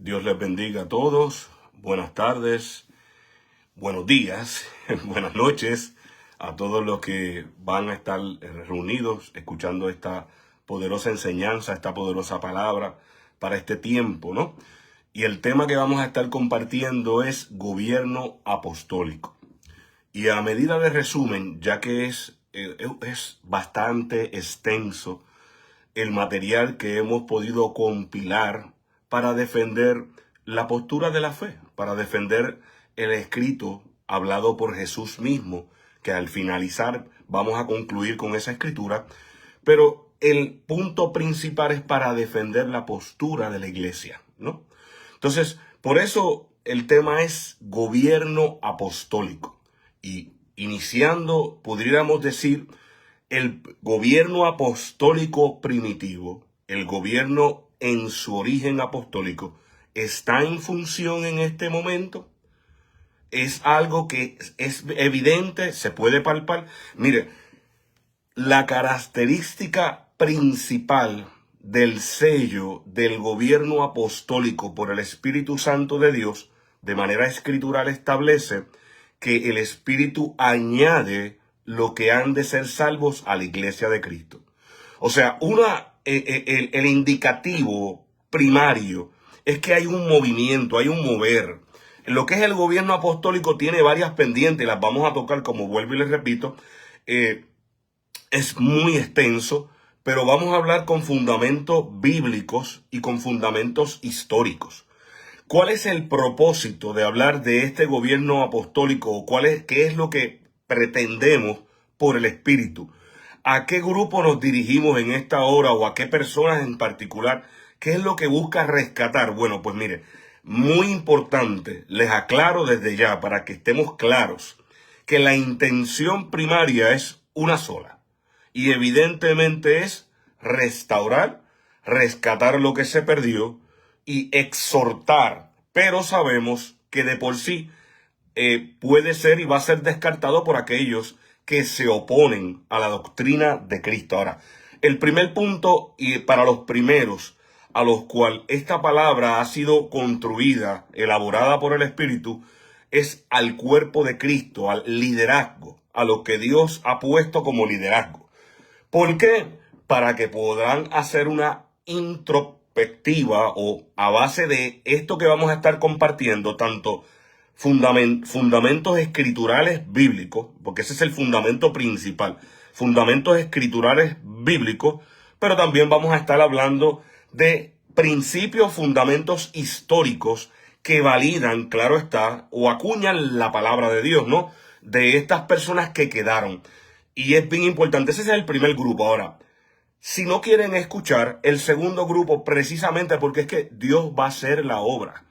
Dios les bendiga a todos. Buenas tardes, buenos días, buenas noches a todos los que van a estar reunidos escuchando esta poderosa enseñanza, esta poderosa palabra para este tiempo, ¿no? Y el tema que vamos a estar compartiendo es gobierno apostólico. Y a medida de resumen, ya que es bastante extenso el material que hemos podido compilar para defender la postura de la fe, para defender el escrito hablado por Jesús mismo, que al finalizar vamos a concluir con esa escritura, pero el punto principal es para defender la postura de la iglesia, ¿no? Entonces, por eso el tema es gobierno apostólico. Y iniciando, podríamos decir, el gobierno apostólico primitivo, el gobierno en su origen apostólico, ¿está en función en este momento? ¿Es algo que es evidente? ¿Se puede palpar? Mire, la característica principal del sello del gobierno apostólico por el Espíritu Santo de Dios, de manera escritural establece que el Espíritu añade lo que han de ser salvos a la iglesia de Cristo. O sea, el indicativo primario es que hay un movimiento, hay un mover. Lo que es el gobierno apostólico tiene varias pendientes, las vamos a tocar, como vuelvo y les repito. Es muy extenso, pero vamos a hablar con fundamentos bíblicos y con fundamentos históricos. ¿Cuál es el propósito de hablar de este gobierno apostólico? ¿Qué es lo que pretendemos por el Espíritu? ¿A qué grupo nos dirigimos en esta hora o a qué personas en particular? ¿Qué es lo que busca rescatar? Bueno, pues mire, muy importante, les aclaro desde ya para que estemos claros que la intención primaria es una sola y evidentemente es restaurar, rescatar lo que se perdió y exhortar, pero sabemos que de por sí puede ser y va a ser descartado por aquellos que se oponen a la doctrina de Cristo. Ahora, el primer punto, y para los primeros a los cuales esta palabra ha sido construida, elaborada por el Espíritu, es al cuerpo de Cristo, al liderazgo, a lo que Dios ha puesto como liderazgo. ¿Por qué? Para que podrán hacer una introspectiva o a base de esto que vamos a estar compartiendo, tanto fundamentos escriturales bíblicos, porque ese es el fundamento principal, fundamentos escriturales bíblicos, pero también vamos a estar hablando de principios, fundamentos históricos que validan, claro está, o acuñan la palabra de Dios, ¿no? De estas personas que quedaron. Y es bien importante, ese es el primer grupo. Ahora, si no quieren escuchar el segundo grupo, precisamente porque es que Dios va a hacer la obra.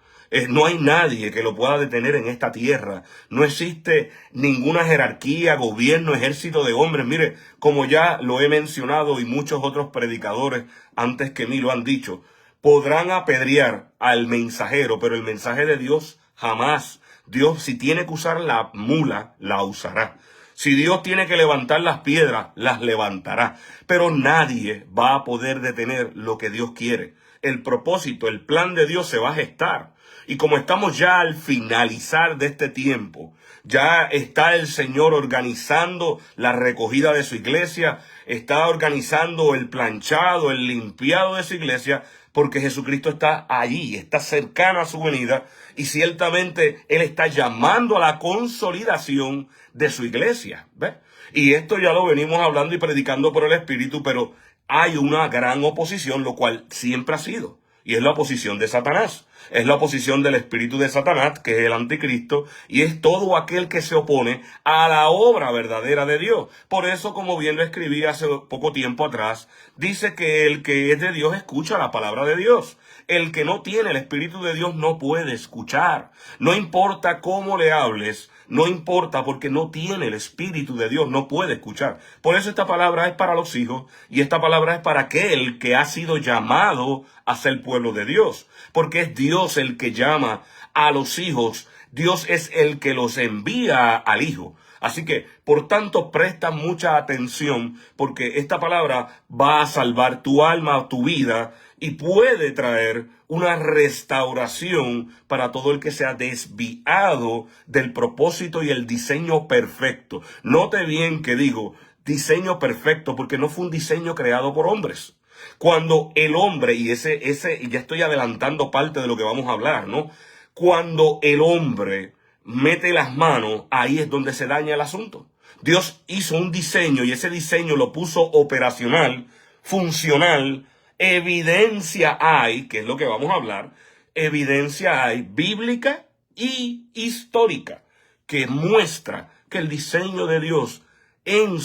No hay nadie que lo pueda detener en esta tierra. No existe ninguna jerarquía, gobierno, ejército de hombres. Mire, como ya lo he mencionado y muchos otros predicadores antes que mí lo han dicho, podrán apedrear al mensajero, pero el mensaje de Dios jamás. Dios, si tiene que usar la mula, la usará. Si Dios tiene que levantar las piedras, las levantará. Pero nadie va a poder detener lo que Dios quiere. El propósito, el plan de Dios se va a gestar. Y como estamos ya al finalizar de este tiempo, ya está el Señor organizando la recogida de su iglesia, está organizando el planchado, el limpiado de su iglesia, porque Jesucristo está allí, está cercano a su venida y ciertamente Él está llamando a la consolidación de su iglesia. ¿Ves? Y esto ya lo venimos hablando y predicando por el Espíritu, pero hay una gran oposición, lo cual siempre ha sido, y es la oposición de Satanás. Es la oposición del espíritu de Satanás, que es el anticristo, y es todo aquel que se opone a la obra verdadera de Dios. Por eso, como bien lo escribí hace poco tiempo atrás, dice que el que es de Dios escucha la palabra de Dios. El que no tiene el espíritu de Dios no puede escuchar. No importa cómo le hables, no importa porque no tiene el espíritu de Dios, no puede escuchar. Por eso esta palabra es para los hijos y esta palabra es para aquel que ha sido llamado a ser pueblo de Dios. Porque es Dios el que llama a los hijos. Dios es el que los envía al Hijo. Así que, por tanto, presta mucha atención porque esta palabra va a salvar tu alma, tu vida y puede traer una restauración para todo el que se ha desviado del propósito y el diseño perfecto. Note bien que digo diseño perfecto porque no fue un diseño creado por hombres. Cuando el hombre, y ya estoy adelantando parte de lo que vamos a hablar, ¿no? Cuando el hombre mete las manos, ahí es donde se daña el asunto. Dios hizo un diseño y ese diseño lo puso operacional, funcional, evidencia hay, que es lo que vamos a hablar, evidencia hay bíblica y histórica, que muestra que el diseño de Dios en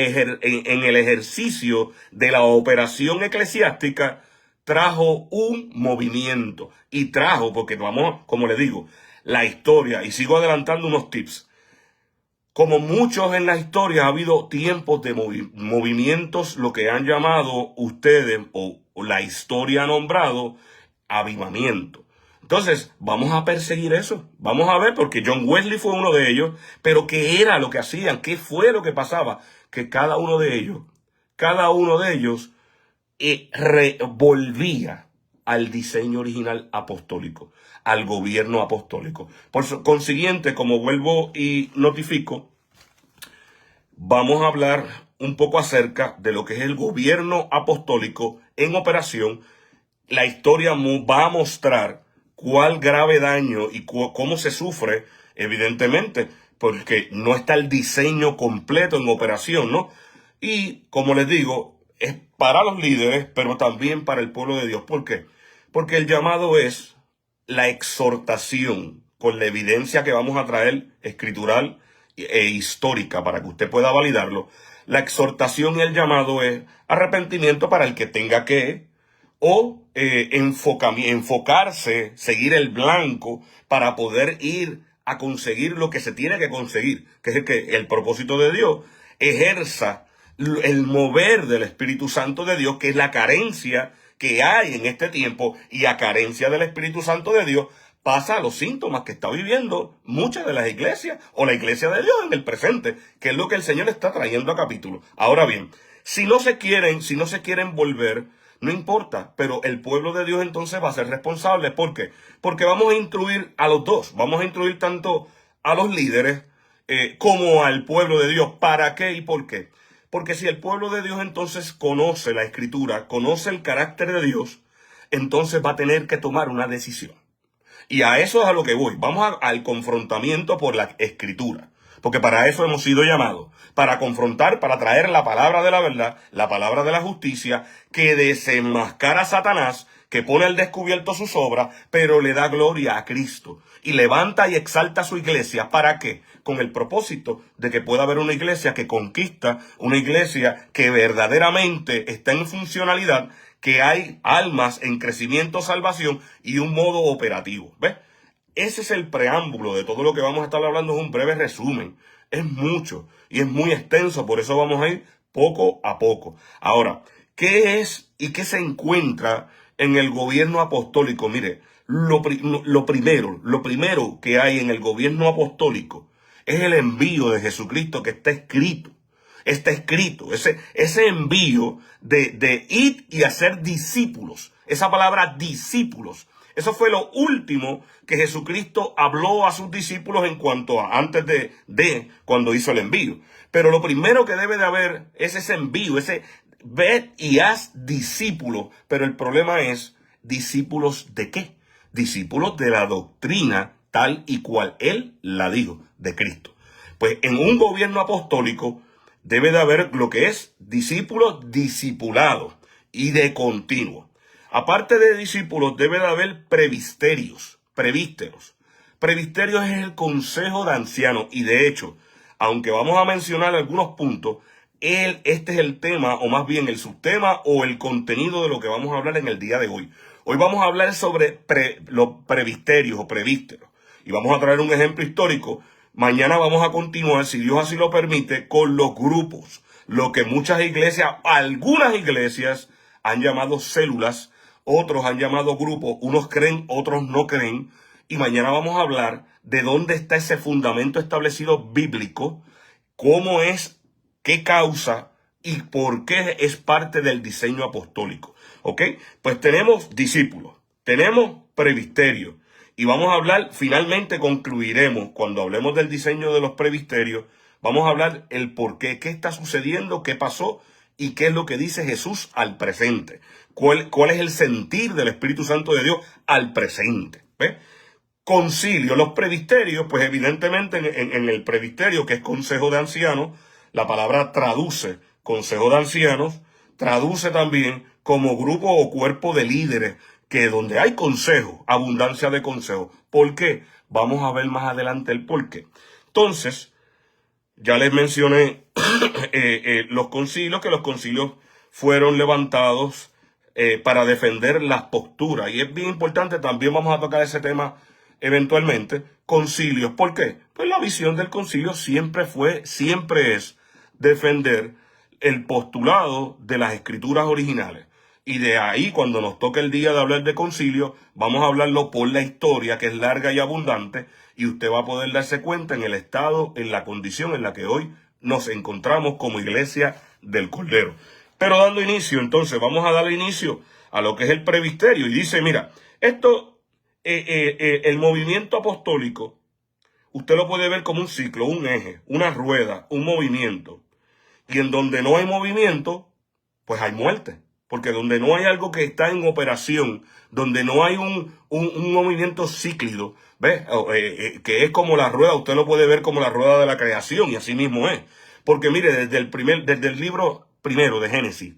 el ejercicio de la operación eclesiástica trajo un movimiento y trajo, porque vamos, como le digo, la historia, y sigo adelantando unos tips. Como muchos en la historia, ha habido tiempos de movimientos, lo que han llamado ustedes, o la historia ha nombrado, avivamiento. Entonces, vamos a perseguir eso. Vamos a ver, porque John Wesley fue uno de ellos, pero ¿qué era lo que hacían? ¿Qué fue lo que pasaba? Que cada uno de ellos volvía al diseño original apostólico, al gobierno apostólico. Por consiguiente, como vuelvo y notifico, vamos a hablar un poco acerca de lo que es el gobierno apostólico en operación. La historia va a mostrar cuál grave daño y cómo se sufre, evidentemente, porque no está el diseño completo en operación, ¿no? Y, como les digo, es para los líderes, pero también para el pueblo de Dios. ¿Por qué? Porque el llamado es la exhortación, con la evidencia que vamos a traer escritural e histórica para que usted pueda validarlo. La exhortación y el llamado es arrepentimiento para el que tenga que, o enfocarse, seguir el blanco para poder ir a conseguir lo que se tiene que conseguir, que es que el propósito de Dios ejerza el mover del Espíritu Santo de Dios, que es la carencia que hay en este tiempo, y a carencia del Espíritu Santo de Dios pasa a los síntomas que está viviendo muchas de las iglesias o la iglesia de Dios en el presente, que es lo que el Señor está trayendo a capítulo. Ahora bien, si no se quieren volver, no importa, pero el pueblo de Dios entonces va a ser responsable. ¿Por qué? Porque vamos a instruir a los dos, vamos a instruir tanto a los líderes como al pueblo de Dios. ¿Para qué y por qué? Porque si el pueblo de Dios entonces conoce la Escritura, conoce el carácter de Dios, entonces va a tener que tomar una decisión. Y a eso es a lo que voy. Vamos al confrontamiento por la Escritura. Porque para eso hemos sido llamados. Para confrontar, para traer la palabra de la verdad, la palabra de la justicia, que desenmascara a Satanás, que pone al descubierto sus obras, pero le da gloria a Cristo. Y levanta y exalta a su iglesia. ¿Para qué? Con el propósito de que pueda haber una iglesia que conquista, una iglesia que verdaderamente está en funcionalidad, que hay almas en crecimiento, salvación y un modo operativo. ¿Ves? Ese es el preámbulo de todo lo que vamos a estar hablando. Es un breve resumen. Es mucho y es muy extenso, por eso vamos a ir poco a poco. Ahora, ¿qué es y qué se encuentra en el gobierno apostólico? Mire, lo primero que hay en el gobierno apostólico es el envío de Jesucristo, que está escrito. Está escrito, ese envío de ir y hacer discípulos. Esa palabra discípulos, eso fue lo último que Jesucristo habló a sus discípulos en cuanto a antes de cuando hizo el envío. Pero lo primero que debe de haber es ese envío, ese ved y haz discípulos. Pero el problema es, ¿discípulos de qué? Discípulos de la doctrina tal y cual Él la dijo, de Cristo. Pues en un gobierno apostólico debe de haber lo que es discípulos discipulados y de continuo. Aparte de discípulos, debe de haber presbíteros. Presbíteros es el consejo de ancianos. Y de hecho, aunque vamos a mencionar algunos puntos, este es el tema, o más bien el subtema o el contenido de lo que vamos a hablar en el día de hoy. Hoy vamos a hablar sobre los presbíteros o presbíteros. Y vamos a traer un ejemplo histórico. Mañana vamos a continuar, si Dios así lo permite, con los grupos. Lo que muchas iglesias, algunas iglesias, han llamado células. Otros han llamado grupos, unos creen, otros no creen. Y mañana vamos a hablar de dónde está ese fundamento establecido bíblico cómo es, qué causa y por qué es parte del diseño apostólico. ¿Ok? Pues tenemos discípulos, tenemos presbiterio y vamos a hablar, finalmente concluiremos, cuando hablemos del diseño de los presbiterios, vamos a hablar el por qué, qué está sucediendo, qué pasó y qué es lo que dice Jesús al presente. ¿Cuál es el sentir del Espíritu Santo de Dios al presente? ¿Ves? Concilio, los presbiterios, pues evidentemente en el presbiterio, que es consejo de ancianos, la palabra traduce consejo de ancianos, traduce también como grupo o cuerpo de líderes, que donde hay consejo, abundancia de consejo. ¿Por qué? Vamos a ver más adelante el por qué. Entonces, ya les mencioné los concilios, que los concilios fueron levantados para defender las posturas. Y es bien importante, también vamos a tocar ese tema eventualmente, concilios. ¿Por qué? Pues la visión del concilio siempre es defender el postulado de las escrituras originales. Y de ahí, cuando nos toque el día de hablar de concilio, vamos a hablarlo por la historia, que es larga y abundante, y usted va a poder darse cuenta en el estado, en la condición en la que hoy nos encontramos como iglesia del Cordero. Pero dando inicio, entonces, vamos a darle inicio a lo que es el presbiterio. Y dice, mira, el movimiento apostólico, usted lo puede ver como un ciclo, un eje, una rueda, un movimiento. Y en donde no hay movimiento, pues hay muerte. Porque donde no hay algo que está en operación, donde no hay un movimiento cíclico, ¿ves? Que es como la rueda, usted lo puede ver como la rueda de la creación, y así mismo es. Porque mire, desde el libro primero de Génesis,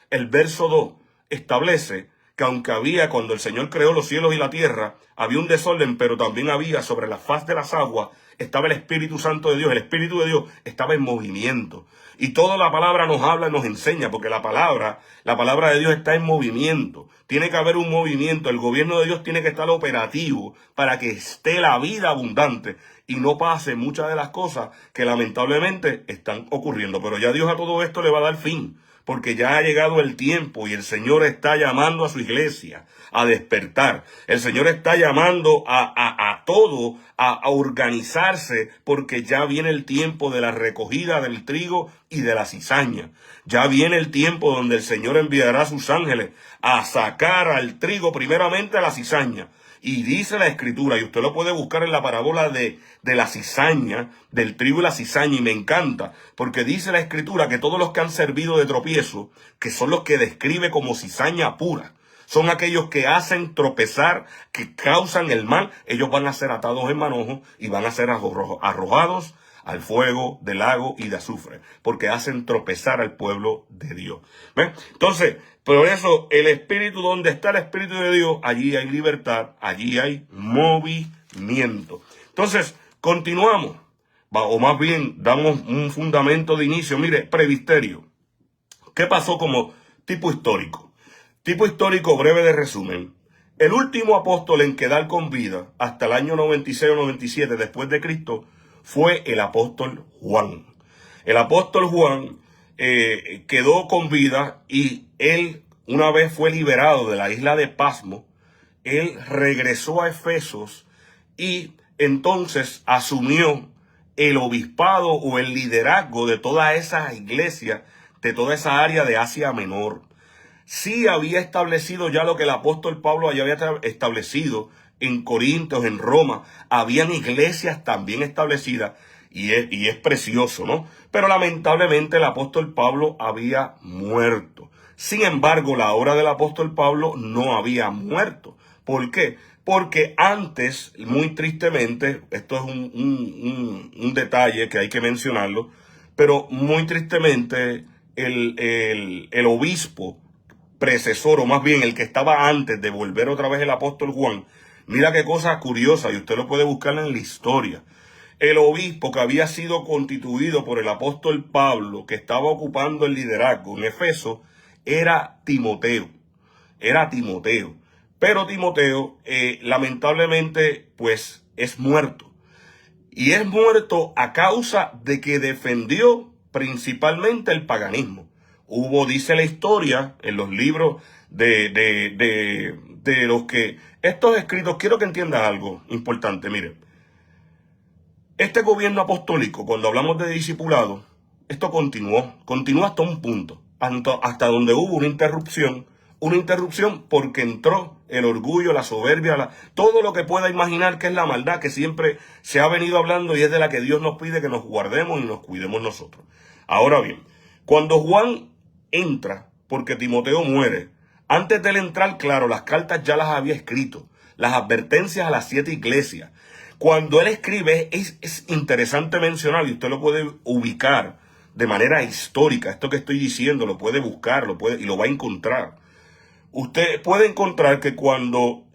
el verso 2 establece que aunque cuando el Señor creó los cielos y la tierra, había un desorden, pero también había sobre la faz de las aguas, estaba el Espíritu Santo de Dios. El Espíritu de Dios estaba en movimiento. Y toda la palabra nos habla y nos enseña, porque la palabra de Dios está en movimiento. Tiene que haber un movimiento. El gobierno de Dios tiene que estar operativo para que esté la vida abundante y no pase muchas de las cosas que lamentablemente están ocurriendo. Pero ya Dios a todo esto le va a dar fin, porque ya ha llegado el tiempo y el Señor está llamando a su iglesia a despertar. El Señor está llamando a todo a organizarse, porque ya viene el tiempo de la recogida del trigo y de la cizaña. Ya viene el tiempo donde el Señor enviará a sus ángeles a sacar al trigo, primeramente a la cizaña. Y dice la Escritura, y usted lo puede buscar en la parábola de la cizaña, del trigo y la cizaña, y me encanta, porque dice la Escritura que todos los que han servido de tropiezo, que son los que describe como cizaña pura, son aquellos que hacen tropezar, que causan el mal, ellos van a ser atados en manojo y van a ser arrojados al fuego del lago y de azufre, porque hacen tropezar al pueblo de Dios. ¿Ven? Entonces, por eso el Espíritu, donde está el Espíritu de Dios, allí hay libertad, allí hay movimiento. Entonces, continuamos, o más bien damos un fundamento de inicio. Mire, presbiterio. ¿Qué pasó como tipo histórico? Tipo histórico breve de resumen. El último apóstol en quedar con vida hasta el año 96 o 97 después de Cristo fue el apóstol Juan. El apóstol Juan quedó con vida, y él, una vez fue liberado de la isla de Pasmo, él regresó a Efesos y entonces asumió el obispado o el liderazgo de toda esa iglesia, de toda esa área de Asia Menor. Sí había establecido ya lo que el apóstol Pablo ya había establecido en Corintios, en Roma. Habían iglesias también establecidas, y es precioso, ¿no? Pero lamentablemente el apóstol Pablo había muerto. Sin embargo, la obra del apóstol Pablo no había muerto. ¿Por qué? Porque antes, muy tristemente, esto es un detalle que hay que mencionarlo, pero muy tristemente el obispo precesor, o más bien el que estaba antes de volver otra vez el apóstol Juan, mira qué cosa curiosa, y usted lo puede buscar en la historia. El obispo que había sido constituido por el apóstol Pablo, que estaba ocupando el liderazgo en Efeso, era Timoteo. Era Timoteo. Pero Timoteo, lamentablemente, pues es muerto. Y es muerto a causa de que defendió principalmente el paganismo. Hubo, dice la historia, en los libros de los que... Estos escritos, quiero que entienda algo importante, mire. Este gobierno apostólico, cuando hablamos de discipulado, esto continuó hasta un punto, hasta donde hubo una interrupción porque entró el orgullo, la soberbia, todo lo que pueda imaginar que es la maldad que siempre se ha venido hablando y es de la que Dios nos pide que nos guardemos y nos cuidemos nosotros. Ahora bien, cuando Juan entra, porque Timoteo muere, antes de él entrar, claro, las cartas ya las había escrito, las advertencias a las 7 iglesias. Cuando él escribe, es interesante mencionar, y usted lo puede ubicar de manera histórica, esto que estoy diciendo, lo puede buscar, y lo va a encontrar. Usted puede encontrar que cuando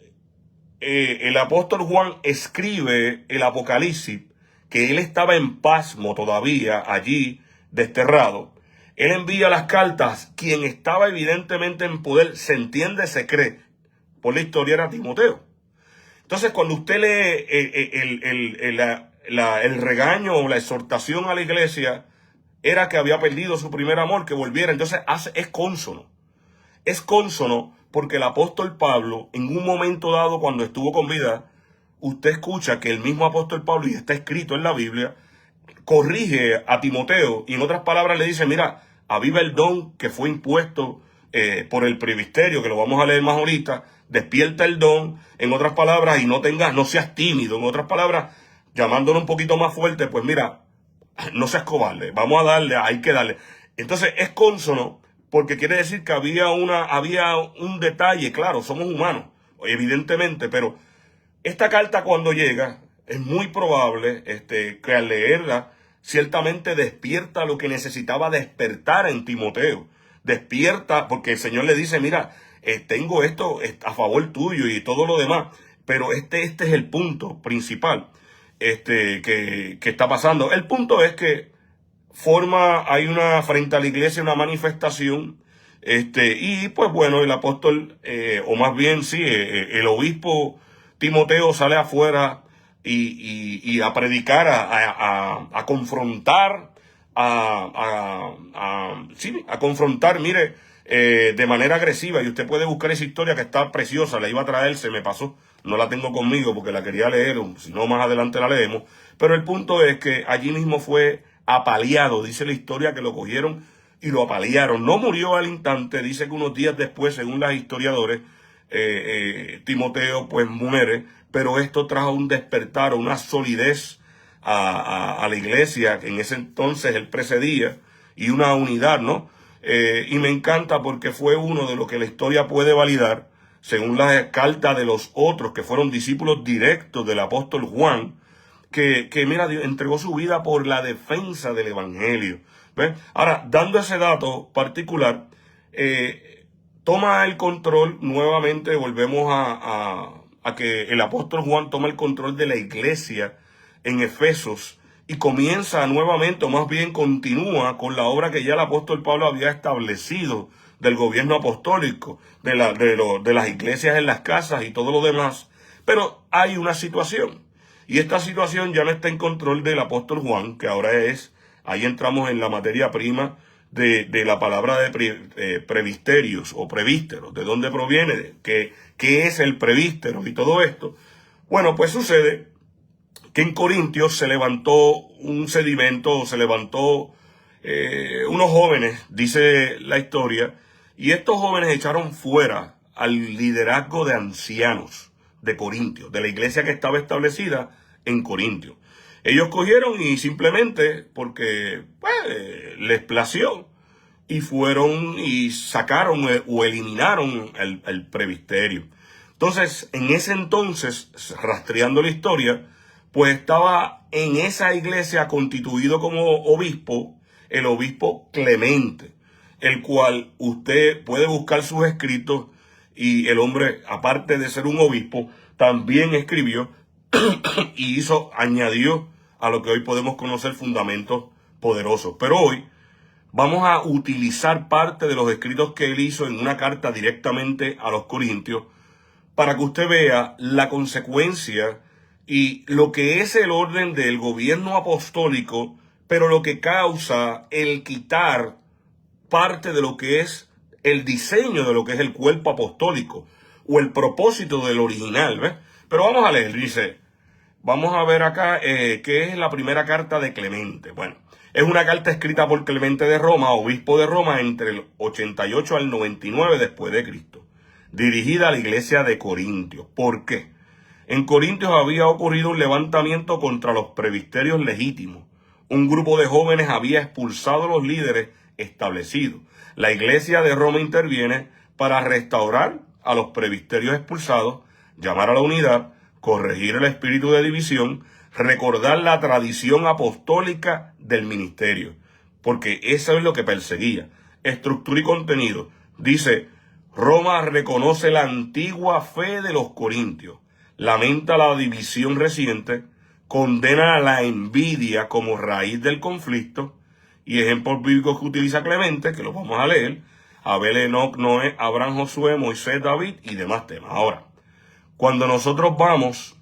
el apóstol Juan escribe el Apocalipsis, que él estaba en pasmo todavía allí, desterrado, él envía las cartas, quien estaba evidentemente en poder, se entiende, se cree, por la historia era Timoteo. Entonces, cuando usted lee el regaño o la exhortación a la iglesia, era que había perdido su primer amor, que volviera. Entonces, es cónsono. Es cónsono porque el apóstol Pablo, en un momento dado, cuando estuvo con vida, usted escucha que el mismo apóstol Pablo, y está escrito en la Biblia, corrige a Timoteo y en otras palabras le dice, mira, aviva el don que fue impuesto por el presbiterio, que lo vamos a leer más ahorita, despierta el don, en otras palabras, y no seas tímido, en otras palabras, llamándolo un poquito más fuerte, pues mira, no seas cobarde, vamos a darle, hay que darle. Entonces es cónsono porque quiere decir que había un detalle, claro, somos humanos, evidentemente, pero esta carta cuando llega, es muy probable que al leerla, ciertamente despierta lo que necesitaba despertar en Timoteo. Despierta, porque el Señor le dice, mira, tengo esto a favor tuyo y todo lo demás, pero este es el punto principal que está pasando. El punto es que hay frente a la iglesia una manifestación, y pues bueno, el apóstol, o más bien sí, el obispo Timoteo sale afuera y a predicar, a confrontar, a confrontar, mire, de manera agresiva. Y usted puede buscar esa historia que está preciosa, la iba a traer, se me pasó, no la tengo conmigo porque la quería leer, si no más adelante la leemos. Pero el punto es que allí mismo fue apaleado, dice la historia que lo cogieron y lo apalearon. No murió al instante, dice que unos días después, según los historiadores, Timoteo pues muere, pero esto trajo un despertar, una solidez a la iglesia, que en ese entonces él precedía, y una unidad, ¿no? Y me encanta porque fue uno de lo que la historia puede validar, según las cartas de los otros que fueron discípulos directos del apóstol Juan, que mira, Dios entregó su vida por la defensa del evangelio. ¿Ves? Ahora, dando ese dato particular, toma el control nuevamente, volvemos a que el apóstol Juan toma el control de la iglesia en Efesos y comienza nuevamente, o más bien continúa con la obra que ya el apóstol Pablo había establecido del gobierno apostólico, de las iglesias en las casas y todo lo demás. Pero hay una situación, y esta situación ya no está en control del apóstol Juan, que ahora ahí entramos en la materia prima de la palabra de previsterios o prevísteros, de dónde proviene, qué es el prevístero y todo esto. Bueno, pues sucede que en Corintios se levantó un sedimento, unos jóvenes, dice la historia, y estos jóvenes echaron fuera al liderazgo de ancianos de Corintios, de la iglesia que estaba establecida en Corintios. Ellos cogieron y simplemente, porque pues, les plació, y fueron y sacaron o eliminaron el presbiterio. Entonces, en ese entonces, rastreando la historia, pues estaba en esa iglesia constituido como obispo, el obispo Clemente, el cual usted puede buscar sus escritos, y el hombre, aparte de ser un obispo, también escribió y añadió a lo que hoy podemos conocer fundamentos poderosos. Pero hoy vamos a utilizar parte de los escritos que él hizo en una carta directamente a los Corintios para que usted vea la consecuencia y lo que es el orden del gobierno apostólico, pero lo que causa el quitar parte de lo que es el diseño de lo que es el cuerpo apostólico o el propósito del original, ¿ves? Pero vamos a leer, dice, vamos a ver acá qué es la primera carta de Clemente. Bueno, es una carta escrita por Clemente de Roma, obispo de Roma, entre el 88 al 99 después de Cristo, dirigida a la iglesia de Corintios. ¿Por qué? En Corintios había ocurrido un levantamiento contra los presbiterios legítimos. Un grupo de jóvenes había expulsado a los líderes establecidos. La iglesia de Roma interviene para restaurar a los presbiterios expulsados, llamar a la unidad, corregir el espíritu de división, recordar la tradición apostólica del ministerio, porque eso es lo que perseguía. Estructura y contenido. Dice, Roma reconoce la antigua fe de los corintios, lamenta la división reciente, condena la envidia como raíz del conflicto, y ejemplos bíblicos que utiliza Clemente, que los vamos a leer: Abel, Enoc, Noé, Abraham, Josué, Moisés, David y demás temas. Ahora, cuando nosotros vamos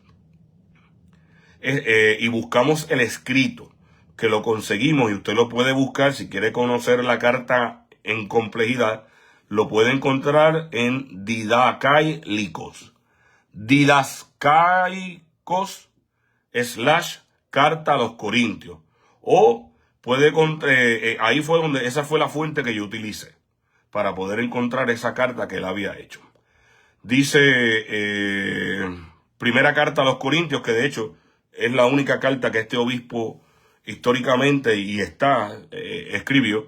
y buscamos el escrito, que lo conseguimos, y usted lo puede buscar si quiere conocer la carta en complejidad, lo puede encontrar en Didascaicos. Didascaicos / carta a los Corintios. O puede, ahí fue donde, esa fue la fuente que yo utilicé para poder encontrar esa carta que él había hecho. Dice, primera carta a los Corintios, que de hecho es la única carta que este obispo históricamente escribió.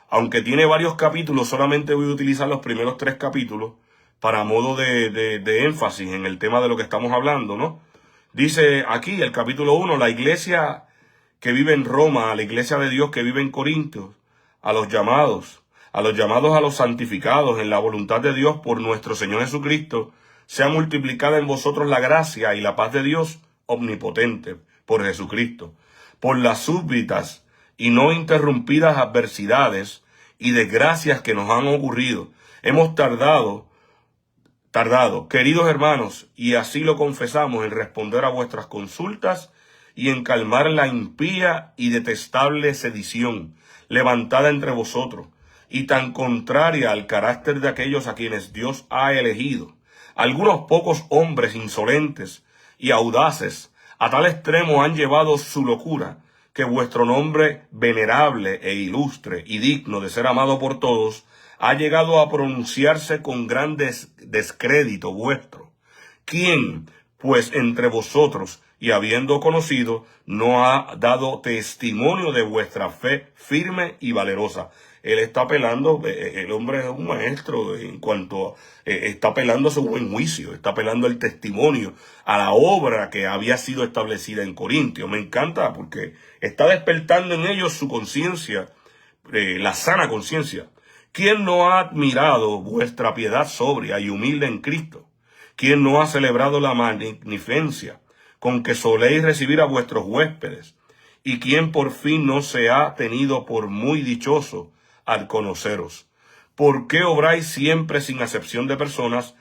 Aunque tiene varios capítulos, solamente voy a utilizar los primeros 3 capítulos para modo de énfasis en el tema de lo que estamos hablando, ¿no? Dice aquí el capítulo 1, la iglesia que vive en Roma, a la iglesia de Dios que vive en Corintios, a los llamados a los santificados en la voluntad de Dios por nuestro Señor Jesucristo, sea multiplicada en vosotros la gracia y la paz de Dios omnipotente por Jesucristo, por las súbitas y no interrumpidas adversidades y desgracias que nos han ocurrido. Hemos tardado, queridos hermanos, y así lo confesamos, en responder a vuestras consultas y en calmar la impía y detestable sedición levantada entre vosotros, y tan contraria al carácter de aquellos a quienes Dios ha elegido. Algunos pocos hombres insolentes y audaces a tal extremo han llevado su locura, que vuestro nombre venerable e ilustre y digno de ser amado por todos ha llegado a pronunciarse con gran descrédito vuestro. ¿Quién, pues, entre vosotros, y habiendo conocido, no ha dado testimonio de vuestra fe firme y valerosa? Él está apelando, el hombre es un maestro en cuanto está apelando a su buen juicio, está apelando el testimonio, a la obra que había sido establecida en Corintios. Me encanta porque está despertando en ellos su conciencia, la sana conciencia. ¿Quién no ha admirado vuestra piedad sobria y humilde en Cristo? ¿Quién no ha celebrado la magnificencia con que soléis recibir a vuestros huéspedes? ¿Y quién por fin no se ha tenido por muy dichoso al conoceros? ¿Por qué obráis siempre sin acepción de personas?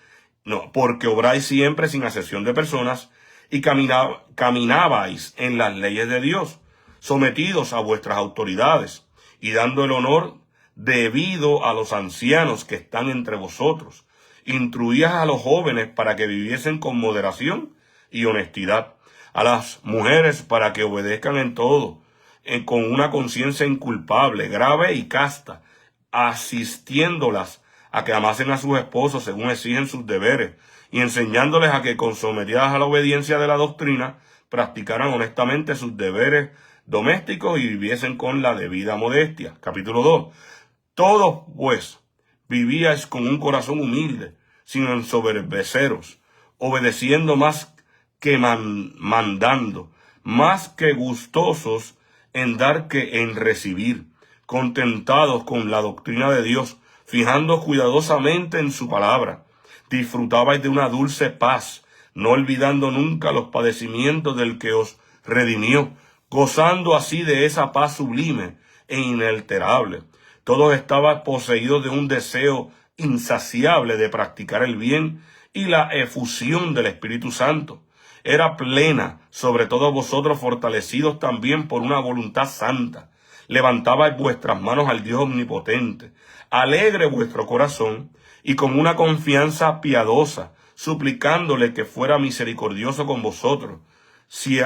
No, porque obráis siempre sin acepción de personas y caminabais en las leyes de Dios, sometidos a vuestras autoridades y dando el honor debido a los ancianos que están entre vosotros. Instruías a los jóvenes para que viviesen con moderación y honestidad, a las mujeres para que obedezcan en todo, con una conciencia inculpable, grave y casta, asistiéndolas a que amasen a sus esposos según exigen sus deberes, y enseñándoles a que, con sometidas a la obediencia de la doctrina, practicaran honestamente sus deberes domésticos y viviesen con la debida modestia. Capítulo 2. Todos, pues, vivíais con un corazón humilde, sin ensoberbeceros, obedeciendo más que mandando, más que gustosos en dar que en recibir, contentados con la doctrina de Dios, fijando cuidadosamente en su palabra. Disfrutabais de una dulce paz, no olvidando nunca los padecimientos del que os redimió, gozando así de esa paz sublime e inalterable. Todos estaban poseídos de un deseo insaciable de practicar el bien, y la efusión del Espíritu Santo era plena sobre todos vosotros, fortalecidos también por una voluntad santa. Levantabais vuestras manos al Dios omnipotente, alegre vuestro corazón, y con una confianza piadosa, suplicándole que fuera misericordioso con vosotros, si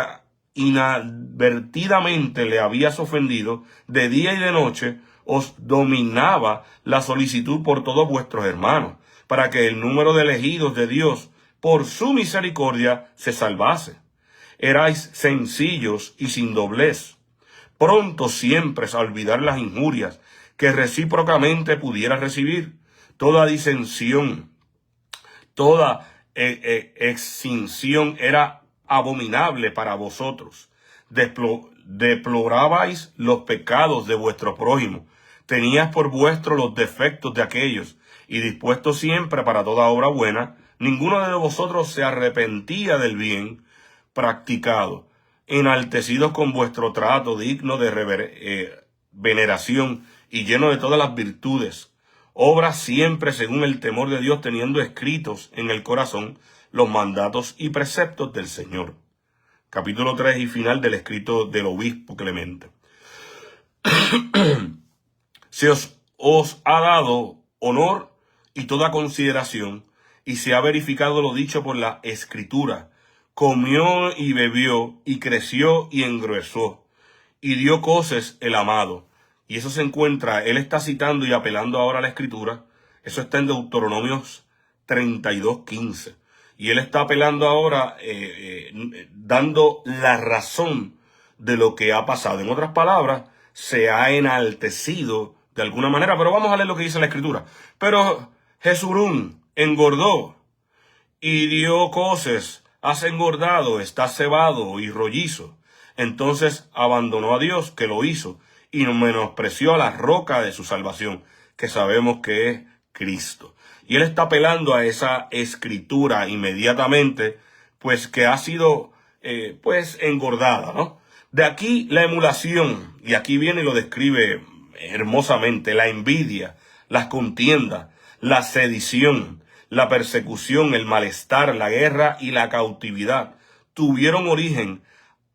inadvertidamente le habías ofendido, de día y de noche os dominaba la solicitud por todos vuestros hermanos, para que el número de elegidos de Dios por su misericordia se salvase. Erais sencillos y sin doblez, prontos siempre a olvidar las injurias que recíprocamente pudiera recibir. Toda disensión, toda extinción era abominable para vosotros. Deplorabais los pecados de vuestro prójimo, tenías por vuestro los defectos de aquellos, y dispuestos siempre para toda obra buena. Ninguno de vosotros se arrepentía del bien practicado, enaltecidos con vuestro trato digno de veneración y lleno de todas las virtudes. Obra siempre según el temor de Dios, teniendo escritos en el corazón los mandatos y preceptos del Señor. Capítulo 3 y final del escrito del obispo Clemente. Se os ha dado honor y toda consideración, y se ha verificado lo dicho por la Escritura. Comió y bebió, y creció y engruesó, y dio coces el amado. Y eso se encuentra, él está citando y apelando ahora a la Escritura. Eso está en Deuteronomios 32:15. Y él está apelando ahora, dando la razón de lo que ha pasado. En otras palabras, se ha enaltecido de alguna manera. Pero vamos a leer lo que dice la Escritura. Pero Jesurún engordó y dio coces. Has engordado, estás cebado y rollizo. Entonces abandonó a Dios, que lo hizo, y menospreció a la roca de su salvación, que sabemos que es Cristo. Y él está apelando a esa escritura inmediatamente, pues que ha sido, engordada, ¿no? De aquí la emulación, y aquí viene y lo describe hermosamente, la envidia, las contiendas, la sedición, la persecución, el malestar, la guerra y la cautividad tuvieron origen.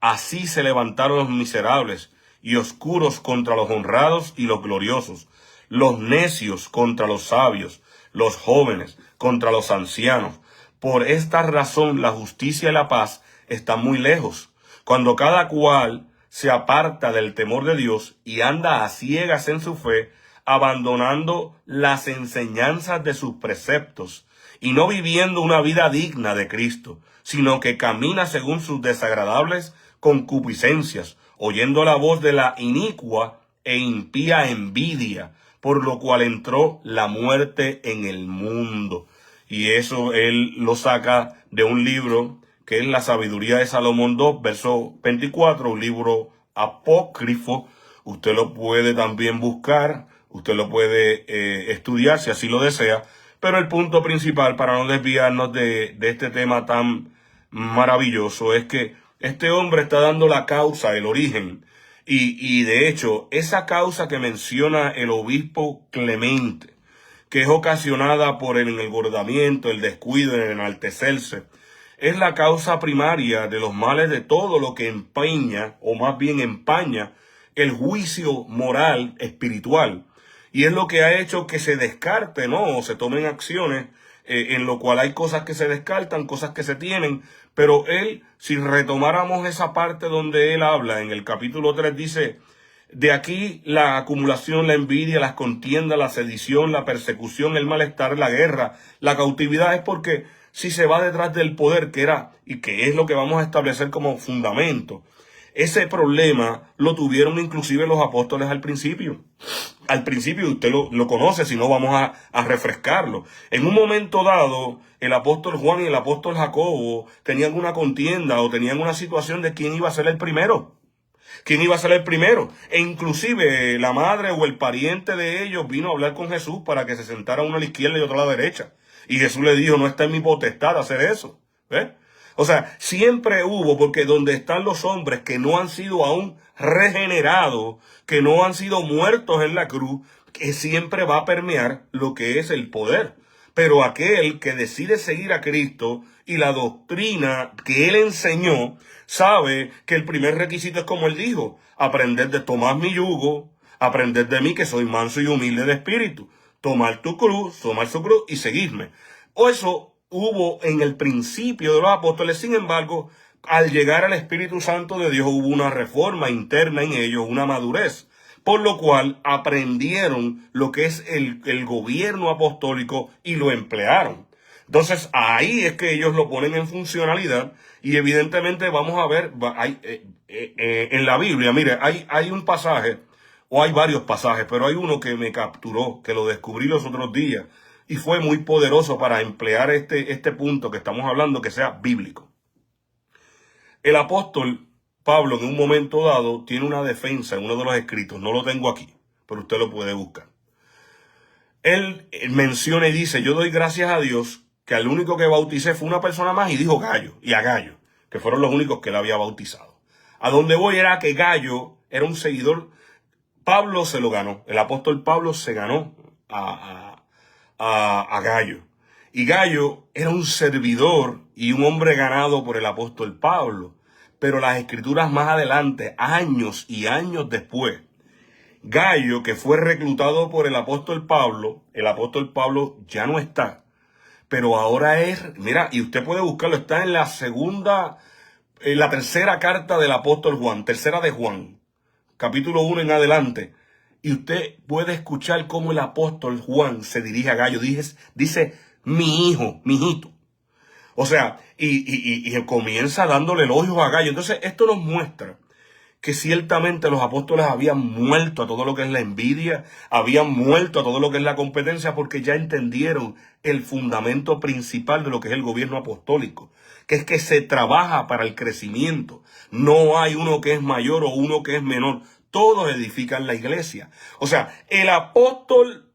Así se levantaron los miserables y oscuros contra los honrados y los gloriosos, los necios contra los sabios, los jóvenes contra los ancianos. Por esta razón la justicia y la paz están muy lejos. Cuando cada cual se aparta del temor de Dios y anda a ciegas en su fe, abandonando las enseñanzas de sus preceptos y no viviendo una vida digna de Cristo, sino que camina según sus desagradables concupiscencias, oyendo la voz de la inicua e impía envidia, por lo cual entró la muerte en el mundo. Y eso él lo saca de un libro que es La Sabiduría de Salomón 2, verso 24, un libro apócrifo. Usted lo puede también buscar, usted lo puede estudiar si así lo desea, pero el punto principal, para no desviarnos de este tema tan maravilloso, es que este hombre está dando la causa, el origen, y de hecho, esa causa que menciona el obispo Clemente, que es ocasionada por el engordamiento, el descuido, el enaltecerse, es la causa primaria de los males de todo lo que empeña, o más bien empaña, el juicio moral espiritual. Y es lo que ha hecho que se descarte, ¿no? O se tomen acciones en lo cual hay cosas que se descartan, cosas que se tienen. Pero él, si retomáramos esa parte donde él habla, en el capítulo 3 dice, de aquí la acumulación, la envidia, las contiendas, la sedición, la persecución, el malestar, la guerra, la cautividad, es porque si se va detrás del poder que era, y que es lo que vamos a establecer como fundamento, ese problema lo tuvieron inclusive los apóstoles al principio. Al principio usted lo conoce, si no vamos a refrescarlo. En un momento dado, el apóstol Juan y el apóstol Jacobo tenían una contienda o tenían una situación de quién iba a ser el primero. ¿Quién iba a ser el primero? E inclusive la madre o el pariente de ellos vino a hablar con Jesús para que se sentara uno a la izquierda y otro a la derecha. Y Jesús le dijo, no está en mi potestad hacer eso. ¿Ves? O sea, siempre hubo, porque donde están los hombres que no han sido aún regenerados, que no han sido muertos en la cruz, que siempre va a permear lo que es el poder. Pero aquel que decide seguir a Cristo y la doctrina que él enseñó, sabe que el primer requisito es como él dijo, aprender de tomar mi yugo, aprender de mí que soy manso y humilde de espíritu, tomar tu cruz, tomar su cruz y seguirme. O eso hubo en el principio de los apóstoles. Sin embargo, al llegar al Espíritu Santo de Dios hubo una reforma interna en ellos, una madurez, por lo cual aprendieron lo que es el gobierno apostólico y lo emplearon. Entonces ahí es que ellos lo ponen en funcionalidad y evidentemente vamos a ver, en la Biblia, mire, hay un pasaje, o hay varios pasajes, pero hay uno que me capturó, que lo descubrí los otros días y fue muy poderoso para emplear este punto que estamos hablando, que sea bíblico. El apóstol Pablo en un momento dado tiene una defensa en uno de los escritos, no lo tengo aquí, pero usted lo puede buscar. Él menciona y dice, yo doy gracias a Dios que al único que bauticé fue una persona más y dijo Gallo, y a Gallo, que fueron los únicos que él había bautizado. A donde voy era que Gallo era un seguidor, Pablo se lo ganó, el apóstol Pablo se ganó a Gallo. Y Gallo era un servidor y un hombre ganado por el apóstol Pablo. Pero las escrituras más adelante, años y años después, Gallo, que fue reclutado por el apóstol Pablo ya no está. Pero ahora es, mira, y usted puede buscarlo, está en la tercera carta del apóstol Juan, tercera de Juan, capítulo 1 en adelante. Y usted puede escuchar cómo el apóstol Juan se dirige a Gallo. Dice, mi hijo, mi hijito. O sea, y comienza dándole elogios a Gallo. Entonces, esto nos muestra que ciertamente los apóstoles habían muerto a todo lo que es la envidia, habían muerto a todo lo que es la competencia, porque ya entendieron el fundamento principal de lo que es el gobierno apostólico, que es que se trabaja para el crecimiento. No hay uno que es mayor o uno que es menor. Todos edifican la iglesia. O sea, el apóstol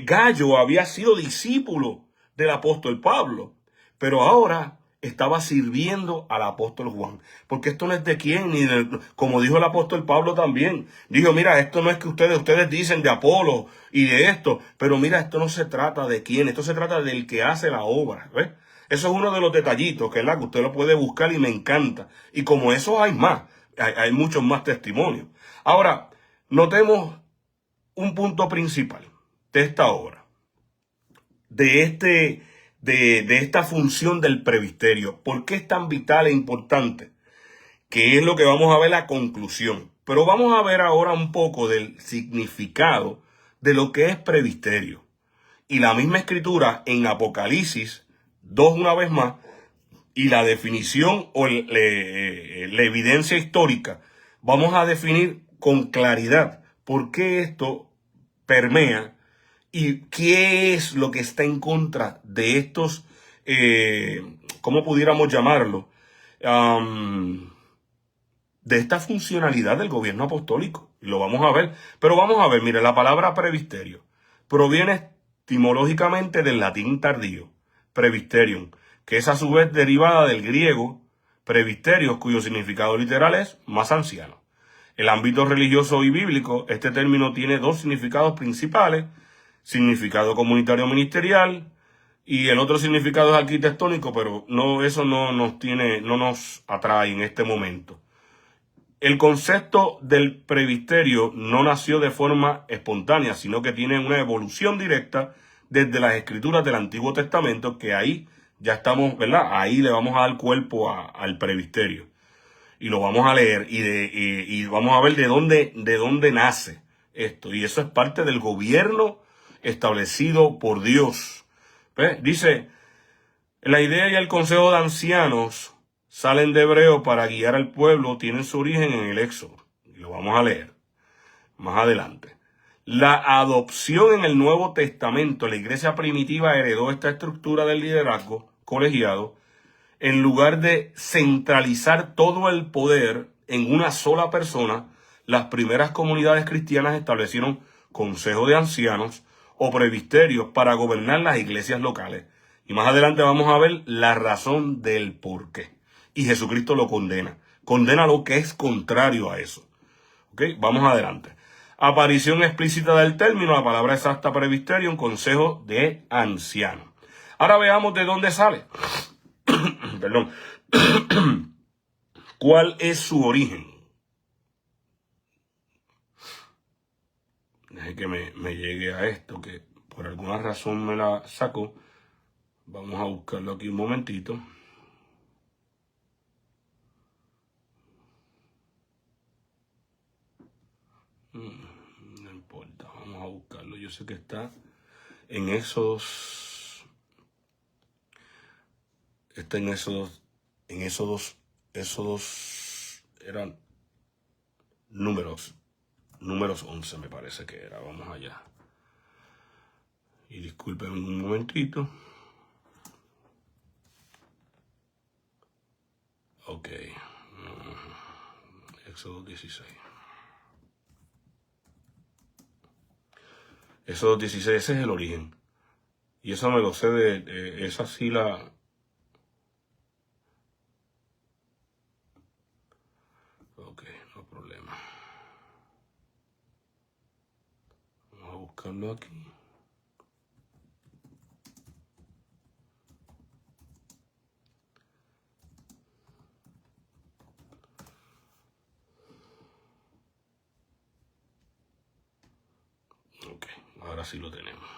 Gallo había sido discípulo del apóstol Pablo, pero ahora estaba sirviendo al apóstol Juan. Porque esto no es de quién, como dijo el apóstol Pablo también. Dijo, mira, esto no es que ustedes dicen de Apolo y de esto, pero mira, esto no se trata de quién, esto se trata del que hace la obra. ¿Ves? Eso es uno de los detallitos, que usted lo puede buscar y me encanta. Y como eso hay más, hay muchos más testimonios. Ahora, notemos un punto principal de esta obra, de esta función del presbiterio. ¿Por qué es tan vital e importante? Que es lo que vamos a ver la conclusión. Pero vamos a ver ahora un poco del significado de lo que es presbiterio. Y la misma escritura en Apocalipsis 2 una vez más, y la definición o la evidencia histórica, vamos a definir con claridad por qué esto permea y qué es lo que está en contra de estos, ¿cómo pudiéramos llamarlo? De esta funcionalidad del gobierno apostólico. Y lo vamos a ver. Pero vamos a ver, mire, la palabra presbiterio proviene etimológicamente del latín tardío, presbyterium, que es a su vez derivada del griego presbiterios, cuyo significado literal es más anciano. En el ámbito religioso y bíblico, este término tiene dos significados principales: significado comunitario ministerial, y el otro significado es arquitectónico, pero eso no nos atrae en este momento. El concepto del presbiterio no nació de forma espontánea, sino que tiene una evolución directa desde las escrituras del Antiguo Testamento, que ahí ya estamos, ¿verdad? Ahí le vamos a dar cuerpo al presbiterio. Y lo vamos a leer y vamos a ver de dónde nace esto. Y eso es parte del gobierno establecido por Dios. ¿Ves? Dice, la idea y el consejo de ancianos salen de Hebreo para guiar al pueblo, tienen su origen en el Éxodo. Y lo vamos a leer más adelante. La adopción en el Nuevo Testamento, la iglesia primitiva heredó esta estructura del liderazgo colegiado. En lugar de centralizar todo el poder en una sola persona, las primeras comunidades cristianas establecieron consejos de ancianos o presbiterios para gobernar las iglesias locales. Y más adelante vamos a ver la razón del por qué. Y Jesucristo lo condena. Condena lo que es contrario a eso. ¿Ok? Vamos adelante. Aparición explícita del término, la palabra exacta presbiterio, un consejo de ancianos. Ahora veamos de dónde sale. Perdón. ¿Cuál es su origen? Deje que me llegue a esto, que por alguna razón me la sacó. Vamos a buscarlo aquí un momentito. No importa, vamos a buscarlo. Yo sé que está en Éxodos. Está en Éxodos eran números 11 me parece que era. Vamos allá. Y disculpen un momentito. Ok. Éxodo 16. Éxodo 16, ese es el origen. Y eso me lo sé de esa sí la... Ok, no hay problema. Vamos a buscarlo aquí. Ok, ahora sí lo tenemos.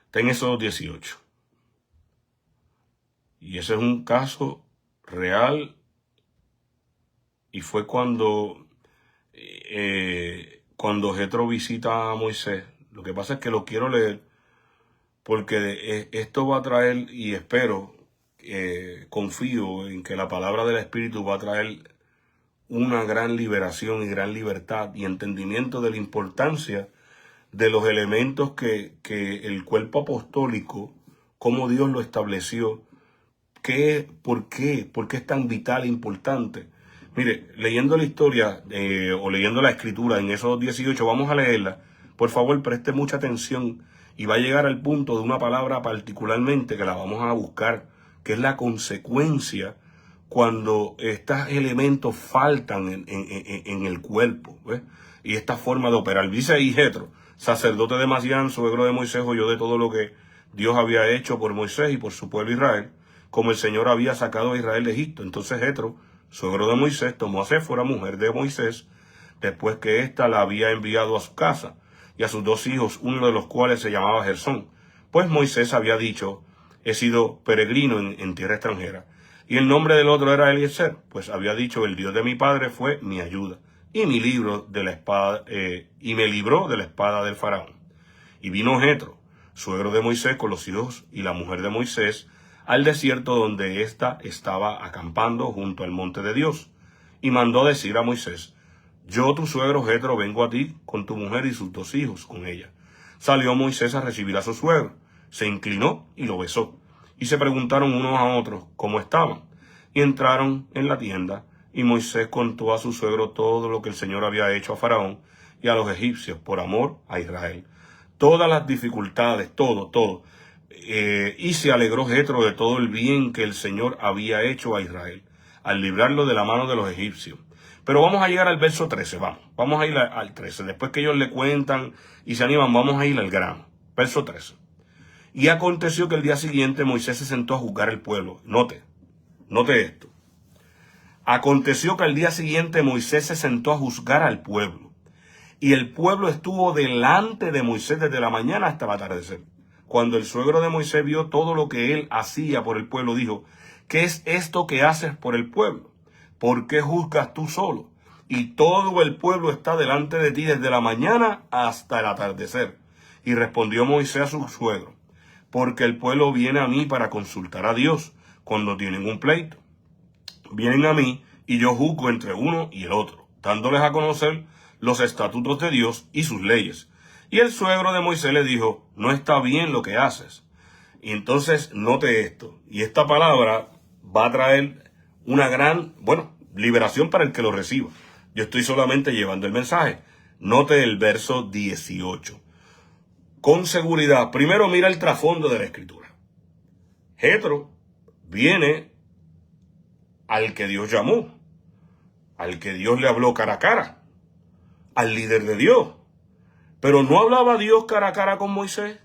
Está en Éxodo 18. Y ese es un caso real. Y fue cuando Jetro visita a Moisés. Lo que pasa es que lo quiero leer porque esto va a traer, y espero, confío en que la palabra del Espíritu va a traer una gran liberación y gran libertad y entendimiento de la importancia de los elementos que el cuerpo apostólico, cómo Dios lo estableció, por qué es tan vital e importante. Mire, leyendo la historia o leyendo la escritura en esos 18, vamos a leerla. Por favor, preste mucha atención y va a llegar al punto de una palabra particularmente que la vamos a buscar, que es la consecuencia cuando estos elementos faltan en el cuerpo, ¿ves? Y esta forma de operar. Dice ahí Jetro, sacerdote de Madián, suegro de Moisés, oyó de todo lo que Dios había hecho por Moisés y por su pueblo Israel, como el Señor había sacado a Israel de Egipto. Entonces Jetro, suegro de Moisés, tomó a Séfora, mujer de Moisés, después que ésta la había enviado a su casa, y a sus 2 hijos, uno de los cuales se llamaba Gersón. Pues Moisés había dicho, he sido peregrino en tierra extranjera. Y el nombre del otro era Eliezer, pues había dicho, el Dios de mi padre fue mi ayuda, y mi libro de la espada, y me libró de la espada del faraón. Y vino Jetro, suegro de Moisés, con los hijos y la mujer de Moisés, al desierto donde ésta estaba acampando junto al monte de Dios, y mandó decir a Moisés, yo, tu suegro Jetro, vengo a ti con tu mujer y sus 2 hijos con ella. Salió Moisés a recibir a su suegro, se inclinó y lo besó, y se preguntaron unos a otros cómo estaban, y entraron en la tienda, y Moisés contó a su suegro todo lo que el Señor había hecho a Faraón y a los egipcios por amor a Israel. Todas las dificultades, todo. Y se alegró Jetro de todo el bien que el Señor había hecho a Israel, al librarlo de la mano de los egipcios. Pero vamos a llegar al verso 13, vamos a ir al 13. Después que ellos le cuentan y se animan, vamos a ir al grano. Verso 13. Y aconteció que el día siguiente Moisés se sentó a juzgar el pueblo. Note esto. Aconteció que al día siguiente Moisés se sentó a juzgar al pueblo. Y el pueblo estuvo delante de Moisés desde la mañana hasta el atardecer. Cuando el suegro de Moisés vio todo lo que él hacía por el pueblo, dijo, ¿qué es esto que haces por el pueblo? ¿Por qué juzgas tú solo? Y todo el pueblo está delante de ti desde la mañana hasta el atardecer. Y respondió Moisés a su suegro, porque el pueblo viene a mí para consultar a Dios cuando tienen un pleito. Vienen a mí y yo juzgo entre uno y el otro, dándoles a conocer los estatutos de Dios y sus leyes. Y el suegro de Moisés le dijo, no está bien lo que haces. Y entonces note esto, y esta palabra va a traer una gran, liberación para el que lo reciba. Yo estoy solamente llevando el mensaje. Note el verso 18. Con seguridad, primero mira el trasfondo de la escritura. Jetro viene al que Dios llamó, al que Dios le habló cara a cara, al líder de Dios. Pero no hablaba Dios cara a cara con Moisés.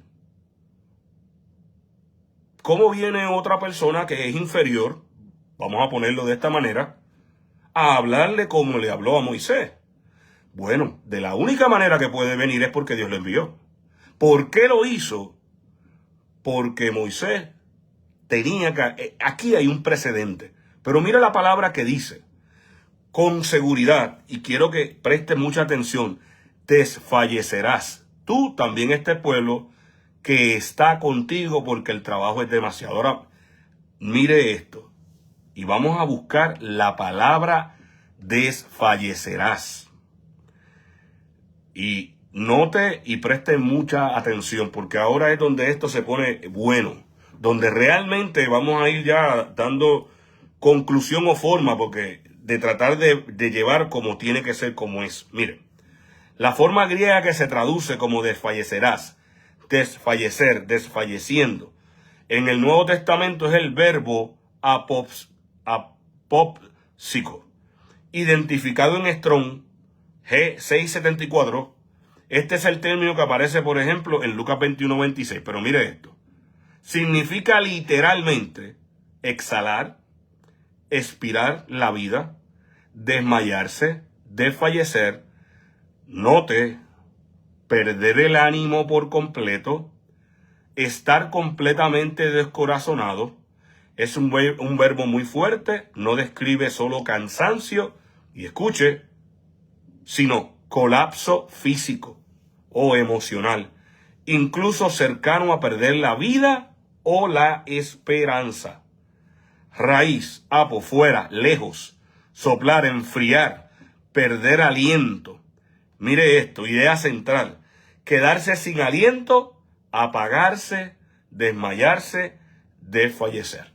¿Cómo viene otra persona que es inferior, vamos a ponerlo de esta manera, a hablarle como le habló a Moisés? Bueno, de la única manera que puede venir es porque Dios le envió. ¿Por qué lo hizo? Porque Moisés tenía que... Aquí hay un precedente. Pero mira la palabra que dice. con seguridad, y quiero que preste mucha atención, desfallecerás tú también este pueblo que está contigo porque el trabajo es demasiado. Ahora, mire esto, y vamos a buscar la palabra desfallecerás. Y note y preste mucha atención, porque ahora es donde esto se pone bueno, donde realmente vamos a ir ya dando conclusión o forma, porque de tratar de llevar como tiene que ser, como es. Miren, la forma griega que se traduce como desfallecerás, desfallecer, desfalleciendo, en el Nuevo Testamento es el verbo apopsico, identificado en Strong G674. Este es el término que aparece, por ejemplo, en Lucas 21:26. Pero mire esto. Significa literalmente exhalar, expirar la vida, desmayarse, desfallecer. Note, perder el ánimo por completo, estar completamente descorazonado. Es un verbo muy fuerte, no describe solo cansancio, y escuche, sino colapso físico o emocional, incluso cercano a perder la vida o la esperanza. Raíz, apo, fuera, lejos, soplar, enfriar, perder aliento. Mire esto, idea central, quedarse sin aliento, apagarse, desmayarse, desfallecer.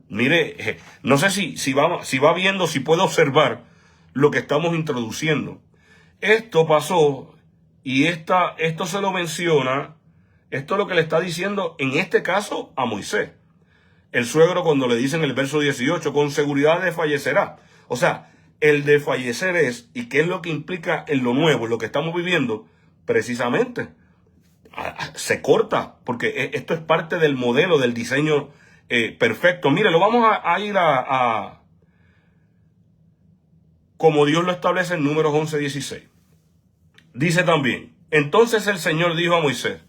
Mire, no sé si va viendo, si puede observar lo que estamos introduciendo. Esto pasó y esto se lo menciona, esto es lo que le está diciendo en este caso a Moisés. El suegro, cuando le dice en el verso 18, con seguridad desfallecerá. O sea, el desfallecer es, ¿y qué es lo que implica en lo nuevo, en lo que estamos viviendo? Precisamente, se corta, porque esto es parte del modelo, del diseño perfecto. Mire, lo vamos a ir a como Dios lo establece en Números 11:16. Dice también, entonces el Señor dijo a Moisés,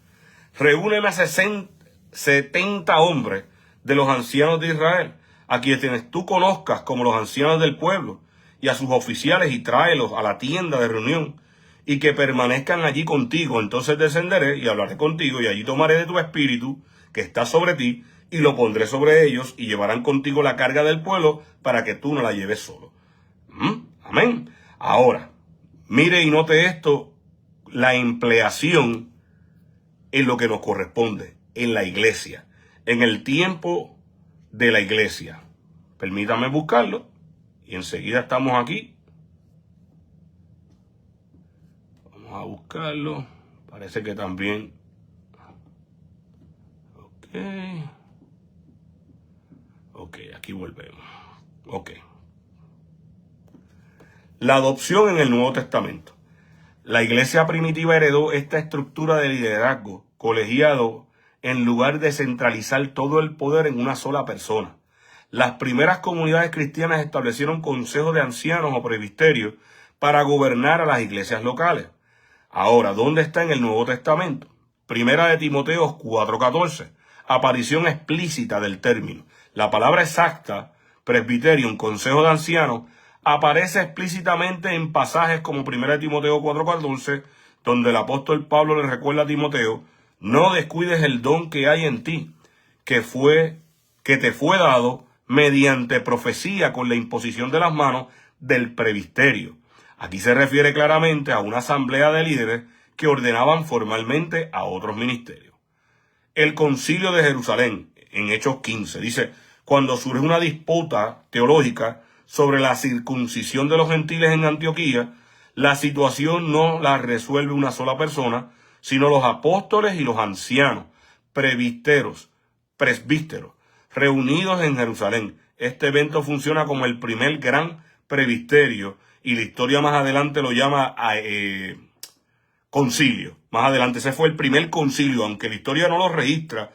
reúneme a 70 hombres de los ancianos de Israel, a quienes tú conozcas como los ancianos del pueblo, y a sus oficiales, y tráelos a la tienda de reunión, y que permanezcan allí contigo. Entonces descenderé y hablaré contigo, y allí tomaré de tu espíritu que está sobre ti, y lo pondré sobre ellos, y llevarán contigo la carga del pueblo, para que tú no la lleves solo. Amén. Ahora, mire y note esto, la empleación en lo que nos corresponde, en la iglesia, en el tiempo de la iglesia. Permítame buscarlo y enseguida estamos aquí. Vamos a buscarlo. Parece que también. Ok, aquí volvemos. Ok. La adopción en el Nuevo Testamento. La iglesia primitiva heredó esta estructura de liderazgo colegiado en lugar de centralizar todo el poder en una sola persona. Las primeras comunidades cristianas establecieron consejos de ancianos o presbiterios para gobernar a las iglesias locales. Ahora, ¿dónde está en el Nuevo Testamento? Primera de Timoteo 4:14. Aparición explícita del término. La palabra exacta, presbiterium, consejo de ancianos, aparece explícitamente en pasajes como 1 Timoteo 4:14, donde el apóstol Pablo le recuerda a Timoteo, no descuides el don que hay en ti, que te fue dado mediante profecía con la imposición de las manos del presbiterio. Aquí se refiere claramente a una asamblea de líderes que ordenaban formalmente a otros ministerios. El Concilio de Jerusalén, en Hechos 15, dice, cuando surge una disputa teológica sobre la circuncisión de los gentiles en Antioquía, la situación no la resuelve una sola persona, sino los apóstoles y los ancianos, presbíteros, reunidos en Jerusalén. Este evento funciona como el primer gran presbiterio, y la historia más adelante lo llama concilio. Más adelante, ese fue el primer concilio, aunque la historia no lo registra.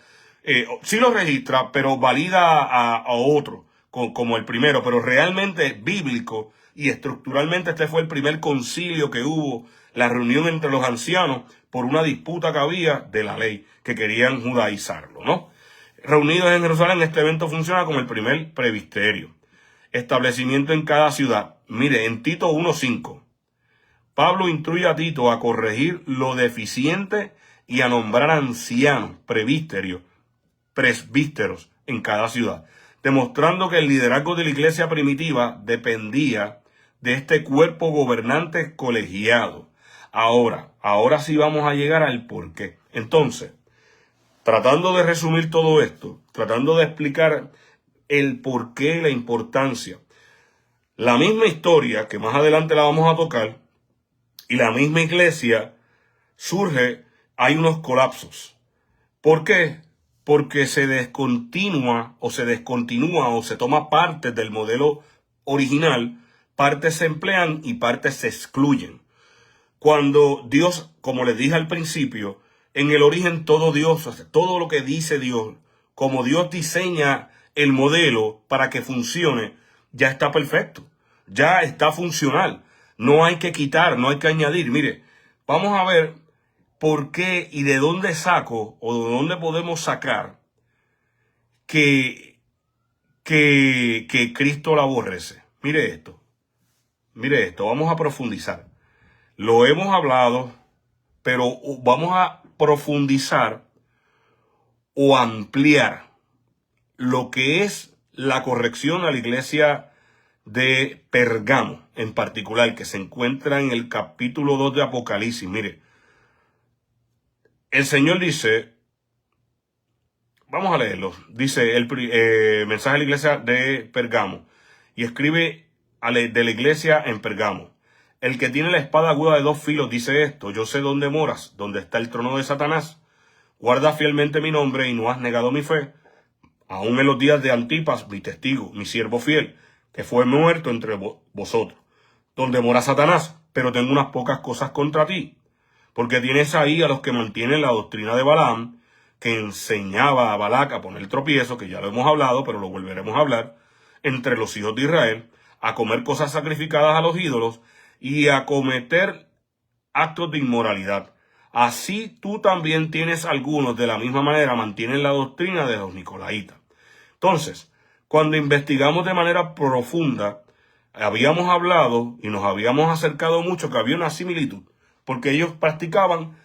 Sí lo registra, pero valida a otro, como el primero, pero realmente bíblico y estructuralmente este fue el primer concilio que hubo, la reunión entre los ancianos por una disputa que había de la ley, que querían judaizarlo, ¿no? Reunidos en Jerusalén, este evento funciona como el primer presbiterio. establecimiento en cada ciudad. Mire, en Tito 1:5, Pablo instruye a Tito a corregir lo deficiente y a nombrar ancianos, presbíteros en cada ciudad, demostrando que el liderazgo de la iglesia primitiva dependía de este cuerpo gobernante colegiado. Ahora sí vamos a llegar al porqué. Entonces, tratando de resumir todo esto, tratando de explicar el porqué y la importancia, la misma historia que más adelante la vamos a tocar, y la misma iglesia surge, hay unos colapsos. ¿Por qué? Porque se descontinúa o se toma parte del modelo original, partes se emplean y partes se excluyen. Cuando Dios, como les dije al principio, en el origen todo Dios, todo lo que dice Dios, como Dios diseña el modelo para que funcione, ya está perfecto, ya está funcional. No hay que quitar, no hay que añadir. Mire, vamos a ver por qué y de dónde saco o de dónde podemos sacar que Cristo la aborrece. Mire esto, vamos a profundizar. Lo hemos hablado, pero vamos a profundizar o ampliar lo que es la corrección a la iglesia de Pergamo, en particular, que se encuentra en el capítulo 2 de Apocalipsis. Mire, el Señor dice, vamos a leerlo, dice el mensaje a la iglesia de Pergamo, y escribe de la iglesia en Pergamo: el que tiene la espada aguda de dos filos dice esto: yo sé dónde moras, dónde está el trono de Satanás. Guarda fielmente mi nombre y no has negado mi fe, aún en los días de Antipas, mi testigo, mi siervo fiel, que fue muerto entre vosotros, donde mora Satanás. Pero tengo unas pocas cosas contra ti, porque tienes ahí a los que mantienen la doctrina de Balaam, que enseñaba a Balac a poner tropiezo, que ya lo hemos hablado, pero lo volveremos a hablar, entre los hijos de Israel, a comer cosas sacrificadas a los ídolos y a cometer actos de inmoralidad. Así tú también tienes algunos, de la misma manera mantienen la doctrina de los nicolaitas. Entonces, cuando investigamos de manera profunda, habíamos hablado y nos habíamos acercado mucho que había una similitud, porque ellos practicaban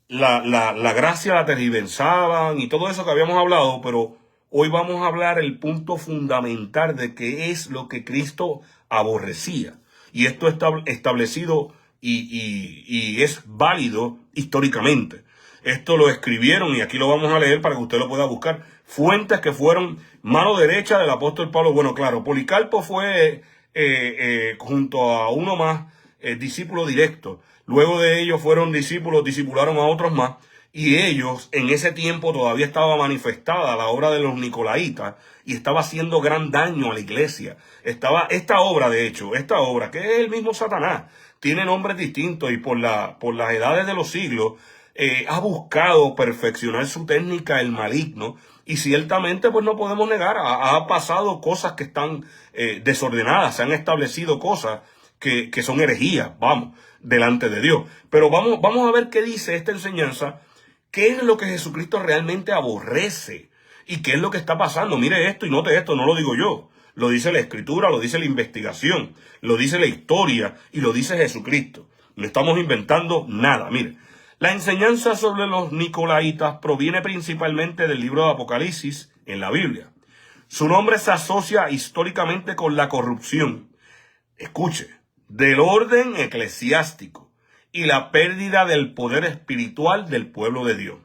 la gracia, la tergiversaban y todo eso que habíamos hablado, pero hoy vamos a hablar el punto fundamental de qué es lo que Cristo aborrecía. Y esto está establecido y es válido históricamente. Esto lo escribieron, y aquí lo vamos a leer para que usted lo pueda buscar, fuentes que fueron mano derecha del apóstol Pablo. Bueno, claro, Policarpo fue junto a uno más discípulo directo. Luego de ellos fueron discipularon a otros más, y ellos en ese tiempo todavía estaba manifestada la obra de los nicolaitas y estaba haciendo gran daño a la iglesia. Estaba esta obra, que es el mismo Satanás, tiene nombres distintos, y por las edades de los siglos ha buscado perfeccionar su técnica el maligno, y ciertamente pues no podemos negar, ha pasado cosas que están desordenadas, se han establecido cosas que son herejías, delante de Dios. Pero vamos a ver qué dice esta enseñanza, qué es lo que Jesucristo realmente aborrece y qué es lo que está pasando. Mire esto y note esto, no lo digo yo, lo dice la Escritura, lo dice la investigación, lo dice la historia y lo dice Jesucristo. No estamos inventando nada. Mire, la enseñanza sobre los nicolaitas proviene principalmente del libro de Apocalipsis en la Biblia. Su nombre se asocia históricamente con la corrupción, escuche, del orden eclesiástico y la pérdida del poder espiritual del pueblo de Dios.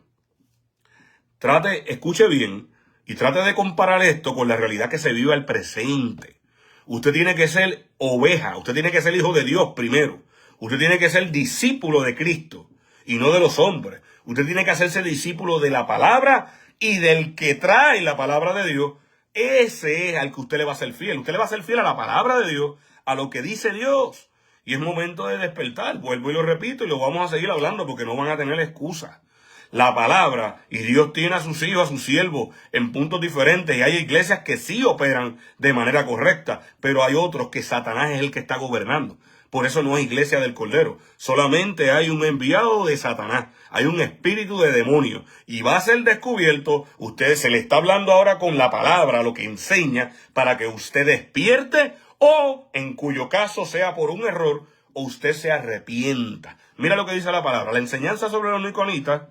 Escuche bien y trate de comparar esto con la realidad que se vive al presente. Usted tiene que ser oveja, usted tiene que ser hijo de Dios primero. Usted tiene que ser discípulo de Cristo y no de los hombres. Usted tiene que hacerse discípulo de la palabra y del que trae la palabra de Dios. Ese es al que usted le va a ser fiel. Usted le va a ser fiel a la palabra de Dios, a lo que dice Dios. Y es momento de despertar. Vuelvo y lo repito, y lo vamos a seguir hablando porque no van a tener excusa. La palabra, y Dios tiene a sus hijos, a sus siervos en puntos diferentes, y hay iglesias que sí operan de manera correcta, pero hay otros que Satanás es el que está gobernando. Por eso no hay iglesia del Cordero. Solamente hay un enviado de Satanás. Hay un espíritu de demonio. Y va a ser descubierto. Usted se le está hablando ahora con la palabra, lo que enseña, para que usted despierte o, en cuyo caso sea por un error, o usted se arrepienta. Mira lo que dice la palabra. La enseñanza sobre los nicolaítas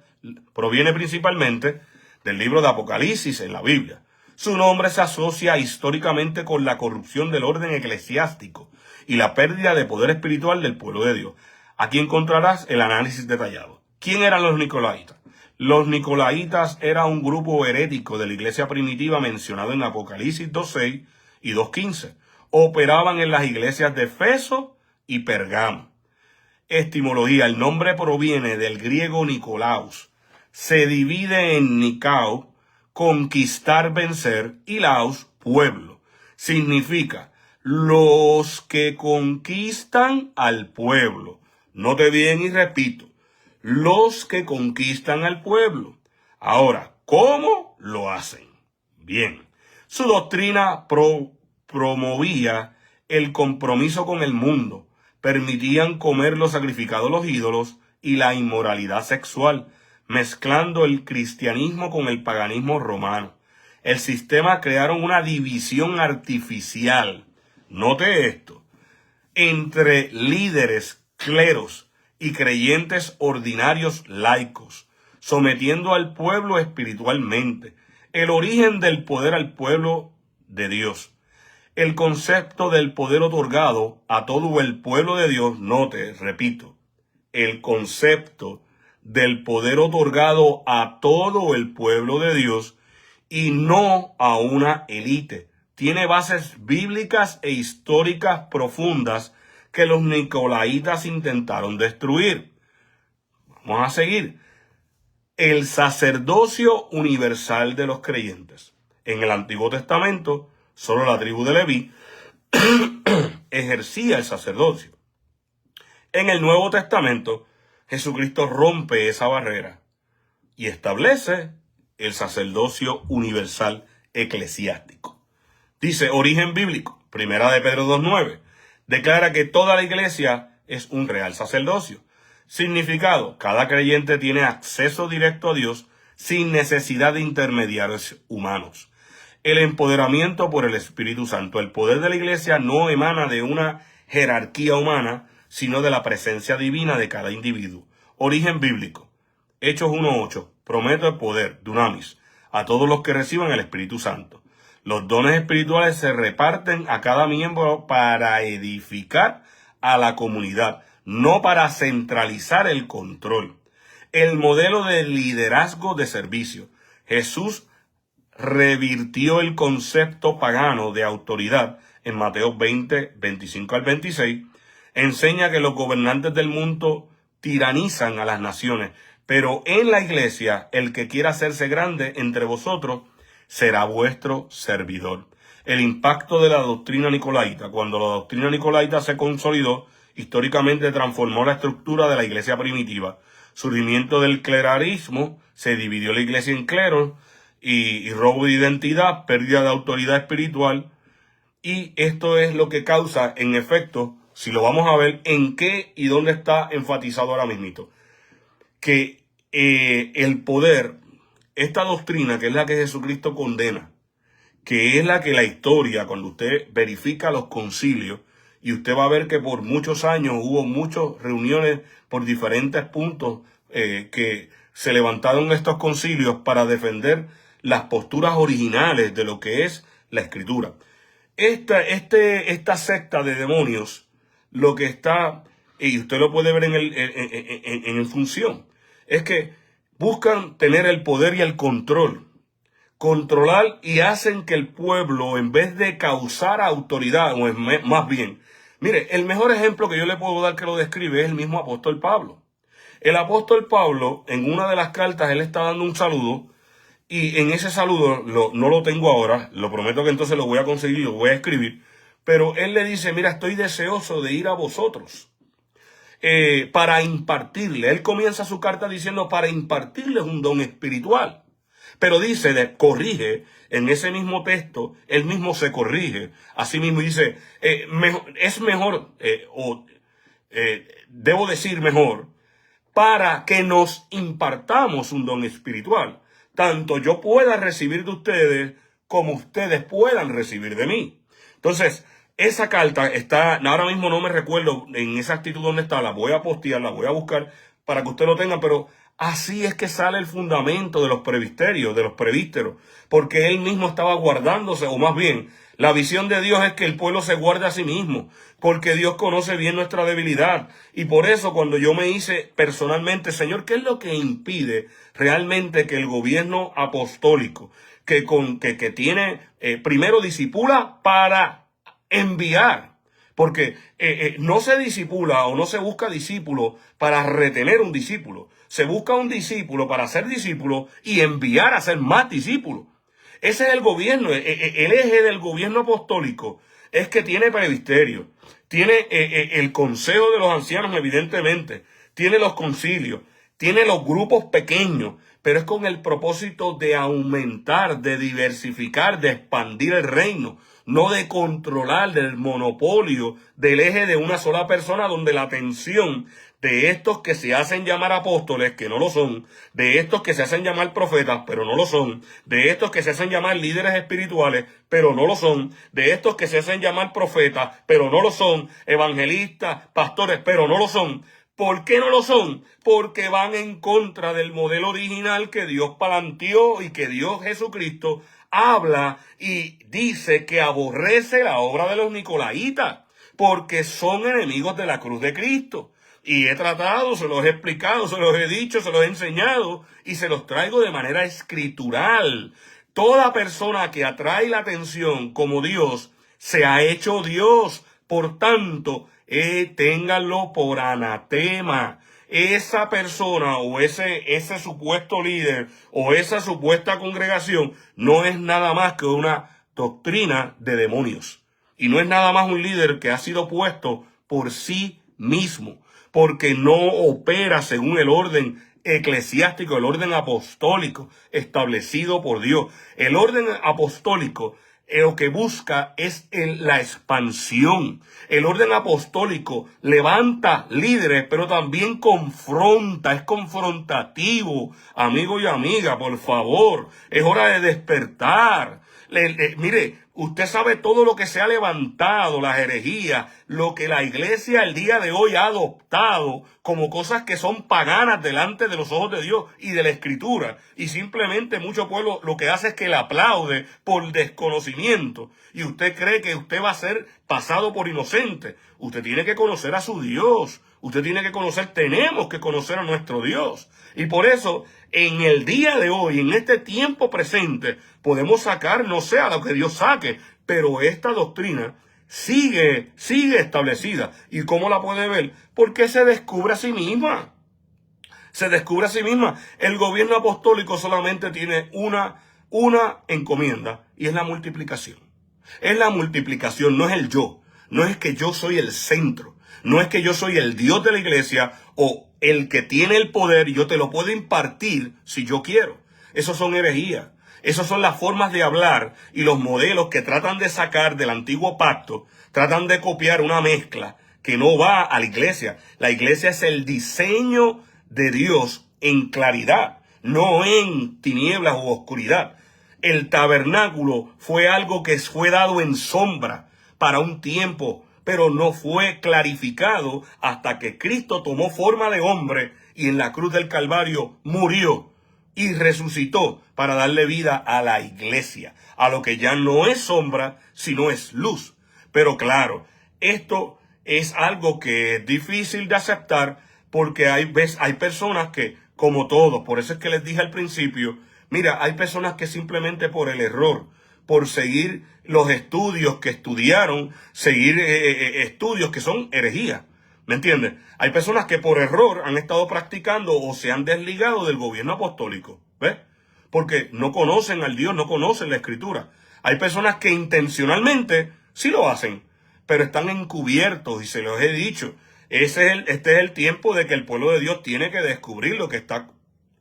proviene principalmente del libro de Apocalipsis en la Biblia. Su nombre se asocia históricamente con la corrupción del orden eclesiástico y la pérdida de poder espiritual del pueblo de Dios. Aquí encontrarás el análisis detallado. ¿Quién eran los nicolaítas? Los nicolaítas era un grupo herético de la iglesia primitiva mencionado en Apocalipsis 2.6 y 2.15. Operaban en las iglesias de Efeso y Pergamo. Etimología: el nombre proviene del griego Nikolaos. Se divide en Nikao, conquistar, vencer, y Laos, pueblo. Significa los que conquistan al pueblo. Note bien y repito, los que conquistan al pueblo. Ahora, ¿cómo lo hacen? Bien, su doctrina promovía el compromiso con el mundo, permitían comer lo sacrificado a los ídolos y la inmoralidad sexual, mezclando el cristianismo con el paganismo romano. El sistema crearon una división artificial, note esto, entre líderes, cleros y creyentes ordinarios laicos, sometiendo al pueblo espiritualmente. El origen del poder al pueblo de Dios. El concepto del poder otorgado a todo el pueblo de Dios, note, repito, el concepto del poder otorgado a todo el pueblo de Dios y no a una élite. Tiene bases bíblicas e históricas profundas que los nicolaítas intentaron destruir. Vamos a seguir. El sacerdocio universal de los creyentes. En el Antiguo Testamento, solo la tribu de Leví ejercía el sacerdocio. En el Nuevo Testamento, Jesucristo rompe esa barrera y establece el sacerdocio universal eclesiástico. Dice, origen bíblico, primera de Pedro 2.9, declara que toda la iglesia es un real sacerdocio. Significado, cada creyente tiene acceso directo a Dios sin necesidad de intermediarios humanos. El empoderamiento por el Espíritu Santo. El poder de la iglesia no emana de una jerarquía humana, sino de la presencia divina de cada individuo. Origen bíblico. Hechos 1.8. Prometo el poder, dunamis, a todos los que reciban el Espíritu Santo. Los dones espirituales se reparten a cada miembro para edificar a la comunidad, no para centralizar el control. El modelo de liderazgo de servicio. Jesús revirtió el concepto pagano de autoridad en Mateo 20, 25 al 26. Enseña que los gobernantes del mundo tiranizan a las naciones, pero en la iglesia el que quiera hacerse grande entre vosotros será vuestro servidor. El impacto de la doctrina nicolaita. Cuando la doctrina nicolaita se consolidó, históricamente transformó la estructura de la iglesia primitiva. Surgimiento del clerarismo, se dividió la iglesia en cleros y robo de identidad, pérdida de autoridad espiritual. Y esto es lo que causa, en efecto, si lo vamos a ver, en qué y dónde está enfatizado ahora mismito, que el poder, esta doctrina que es la que Jesucristo condena, que es la que la historia, cuando usted verifica los concilios, y usted va a ver que por muchos años hubo muchas reuniones por diferentes puntos que se levantaron estos concilios para defender las posturas originales de lo que es la Escritura. Esta secta de demonios, lo que está, y usted lo puede ver en función, es que buscan tener el poder y el control, controlar, y hacen que el pueblo, en vez de causar autoridad, o más bien, mire, el mejor ejemplo que yo le puedo dar que lo describe es el mismo apóstol Pablo. El apóstol Pablo, en una de las cartas, él está dando un saludo, y en ese saludo, no lo tengo ahora, lo prometo que entonces lo voy a conseguir, lo voy a escribir, pero él le dice, mira, estoy deseoso de ir a vosotros para impartirle. Él comienza su carta diciendo para impartirles un don espiritual. Pero dice, corrige, en ese mismo texto, él mismo se corrige. Así mismo dice, es mejor, debo decir mejor, para que nos impartamos un don espiritual. Tanto yo pueda recibir de ustedes como ustedes puedan recibir de mí. Entonces, esa carta está, ahora mismo no me recuerdo en esa actitud donde está, la voy a postear, la voy a buscar para que usted lo tenga, pero así es que sale el fundamento de los presbiterios, de los presbíteros, porque él mismo estaba guardándose, o más bien, la visión de Dios es que el pueblo se guarde a sí mismo, porque Dios conoce bien nuestra debilidad. Y por eso cuando yo me hice personalmente, Señor, ¿qué es lo que impide realmente que el gobierno apostólico, que tiene, primero disipula para enviar? Porque no se disipula o no se busca discípulo para retener un discípulo. Se busca un discípulo para ser discípulo y enviar a ser más discípulos. Ese es el gobierno, el eje del gobierno apostólico es que tiene presbiterio, tiene el consejo de los ancianos evidentemente, tiene los concilios, tiene los grupos pequeños, pero es con el propósito de aumentar, de diversificar, de expandir el reino, no de controlar del monopolio del eje de una sola persona donde la atención de estos que se hacen llamar apóstoles, que no lo son, de estos que se hacen llamar profetas, pero no lo son, de estos que se hacen llamar líderes espirituales, pero no lo son, de estos que se hacen llamar profetas, pero no lo son, evangelistas, pastores, pero no lo son. ¿Por qué no lo son? Porque van en contra del modelo original que Dios planteó y que Dios Jesucristo habla y dice que aborrece la obra de los nicolaitas, porque son enemigos de la cruz de Cristo. Y he tratado, se los he explicado, se los he dicho, se los he enseñado y se los traigo de manera escritural. Toda persona que atrae la atención como Dios se ha hecho Dios. Por tanto, ténganlo por anatema. Esa persona o ese supuesto líder o esa supuesta congregación no es nada más que una doctrina de demonios. Y no es nada más un líder que ha sido puesto por sí mismo, porque no opera según el orden eclesiástico, el orden apostólico establecido por Dios. El orden apostólico lo que busca es la expansión. El orden apostólico levanta líderes, pero también confronta, es confrontativo. Amigo y amiga, por favor, es hora de despertar. Mire, usted sabe todo lo que se ha levantado, las herejías, lo que la iglesia el día de hoy ha adoptado como cosas que son paganas delante de los ojos de Dios y de la Escritura. Y simplemente mucho pueblo lo que hace es que le aplaude por desconocimiento. Y usted cree que usted va a ser pasado por inocente. Usted tiene que conocer a su Dios. Usted tiene que conocer, tenemos que conocer a nuestro Dios. Y por eso, en el día de hoy, en este tiempo presente, podemos sacar, no sé a lo que Dios saque, pero esta doctrina sigue establecida. ¿Y cómo la puede ver? Porque se descubre a sí misma. Se descubre a sí misma. El gobierno apostólico solamente tiene una encomienda, y es la multiplicación. Es la multiplicación, no es el yo. No es que yo soy el centro. No es que yo soy el Dios de la iglesia o el que tiene el poder y yo te lo puedo impartir si yo quiero. Esos son herejías. Esas son las formas de hablar y los modelos que tratan de sacar del antiguo pacto, tratan de copiar una mezcla que no va a la iglesia. La iglesia es el diseño de Dios en claridad, no en tinieblas u oscuridad. El tabernáculo fue algo que fue dado en sombra para un tiempo, pero no fue clarificado hasta que Cristo tomó forma de hombre y en la cruz del Calvario murió y resucitó para darle vida a la iglesia, a lo que ya no es sombra, sino es luz. Pero claro, esto es algo que es difícil de aceptar porque hay personas que, como todos, por eso es que les dije al principio, mira, hay personas que simplemente por el error, por seguir los estudios que estudiaron, seguir estudios que son herejías. ¿Me entiendes? Hay personas que por error han estado practicando o se han desligado del gobierno apostólico. ¿Ves? Porque no conocen al Dios, no conocen la Escritura. Hay personas que intencionalmente sí lo hacen, pero están encubiertos y se los he dicho. Este es el tiempo de que el pueblo de Dios tiene que descubrir lo que está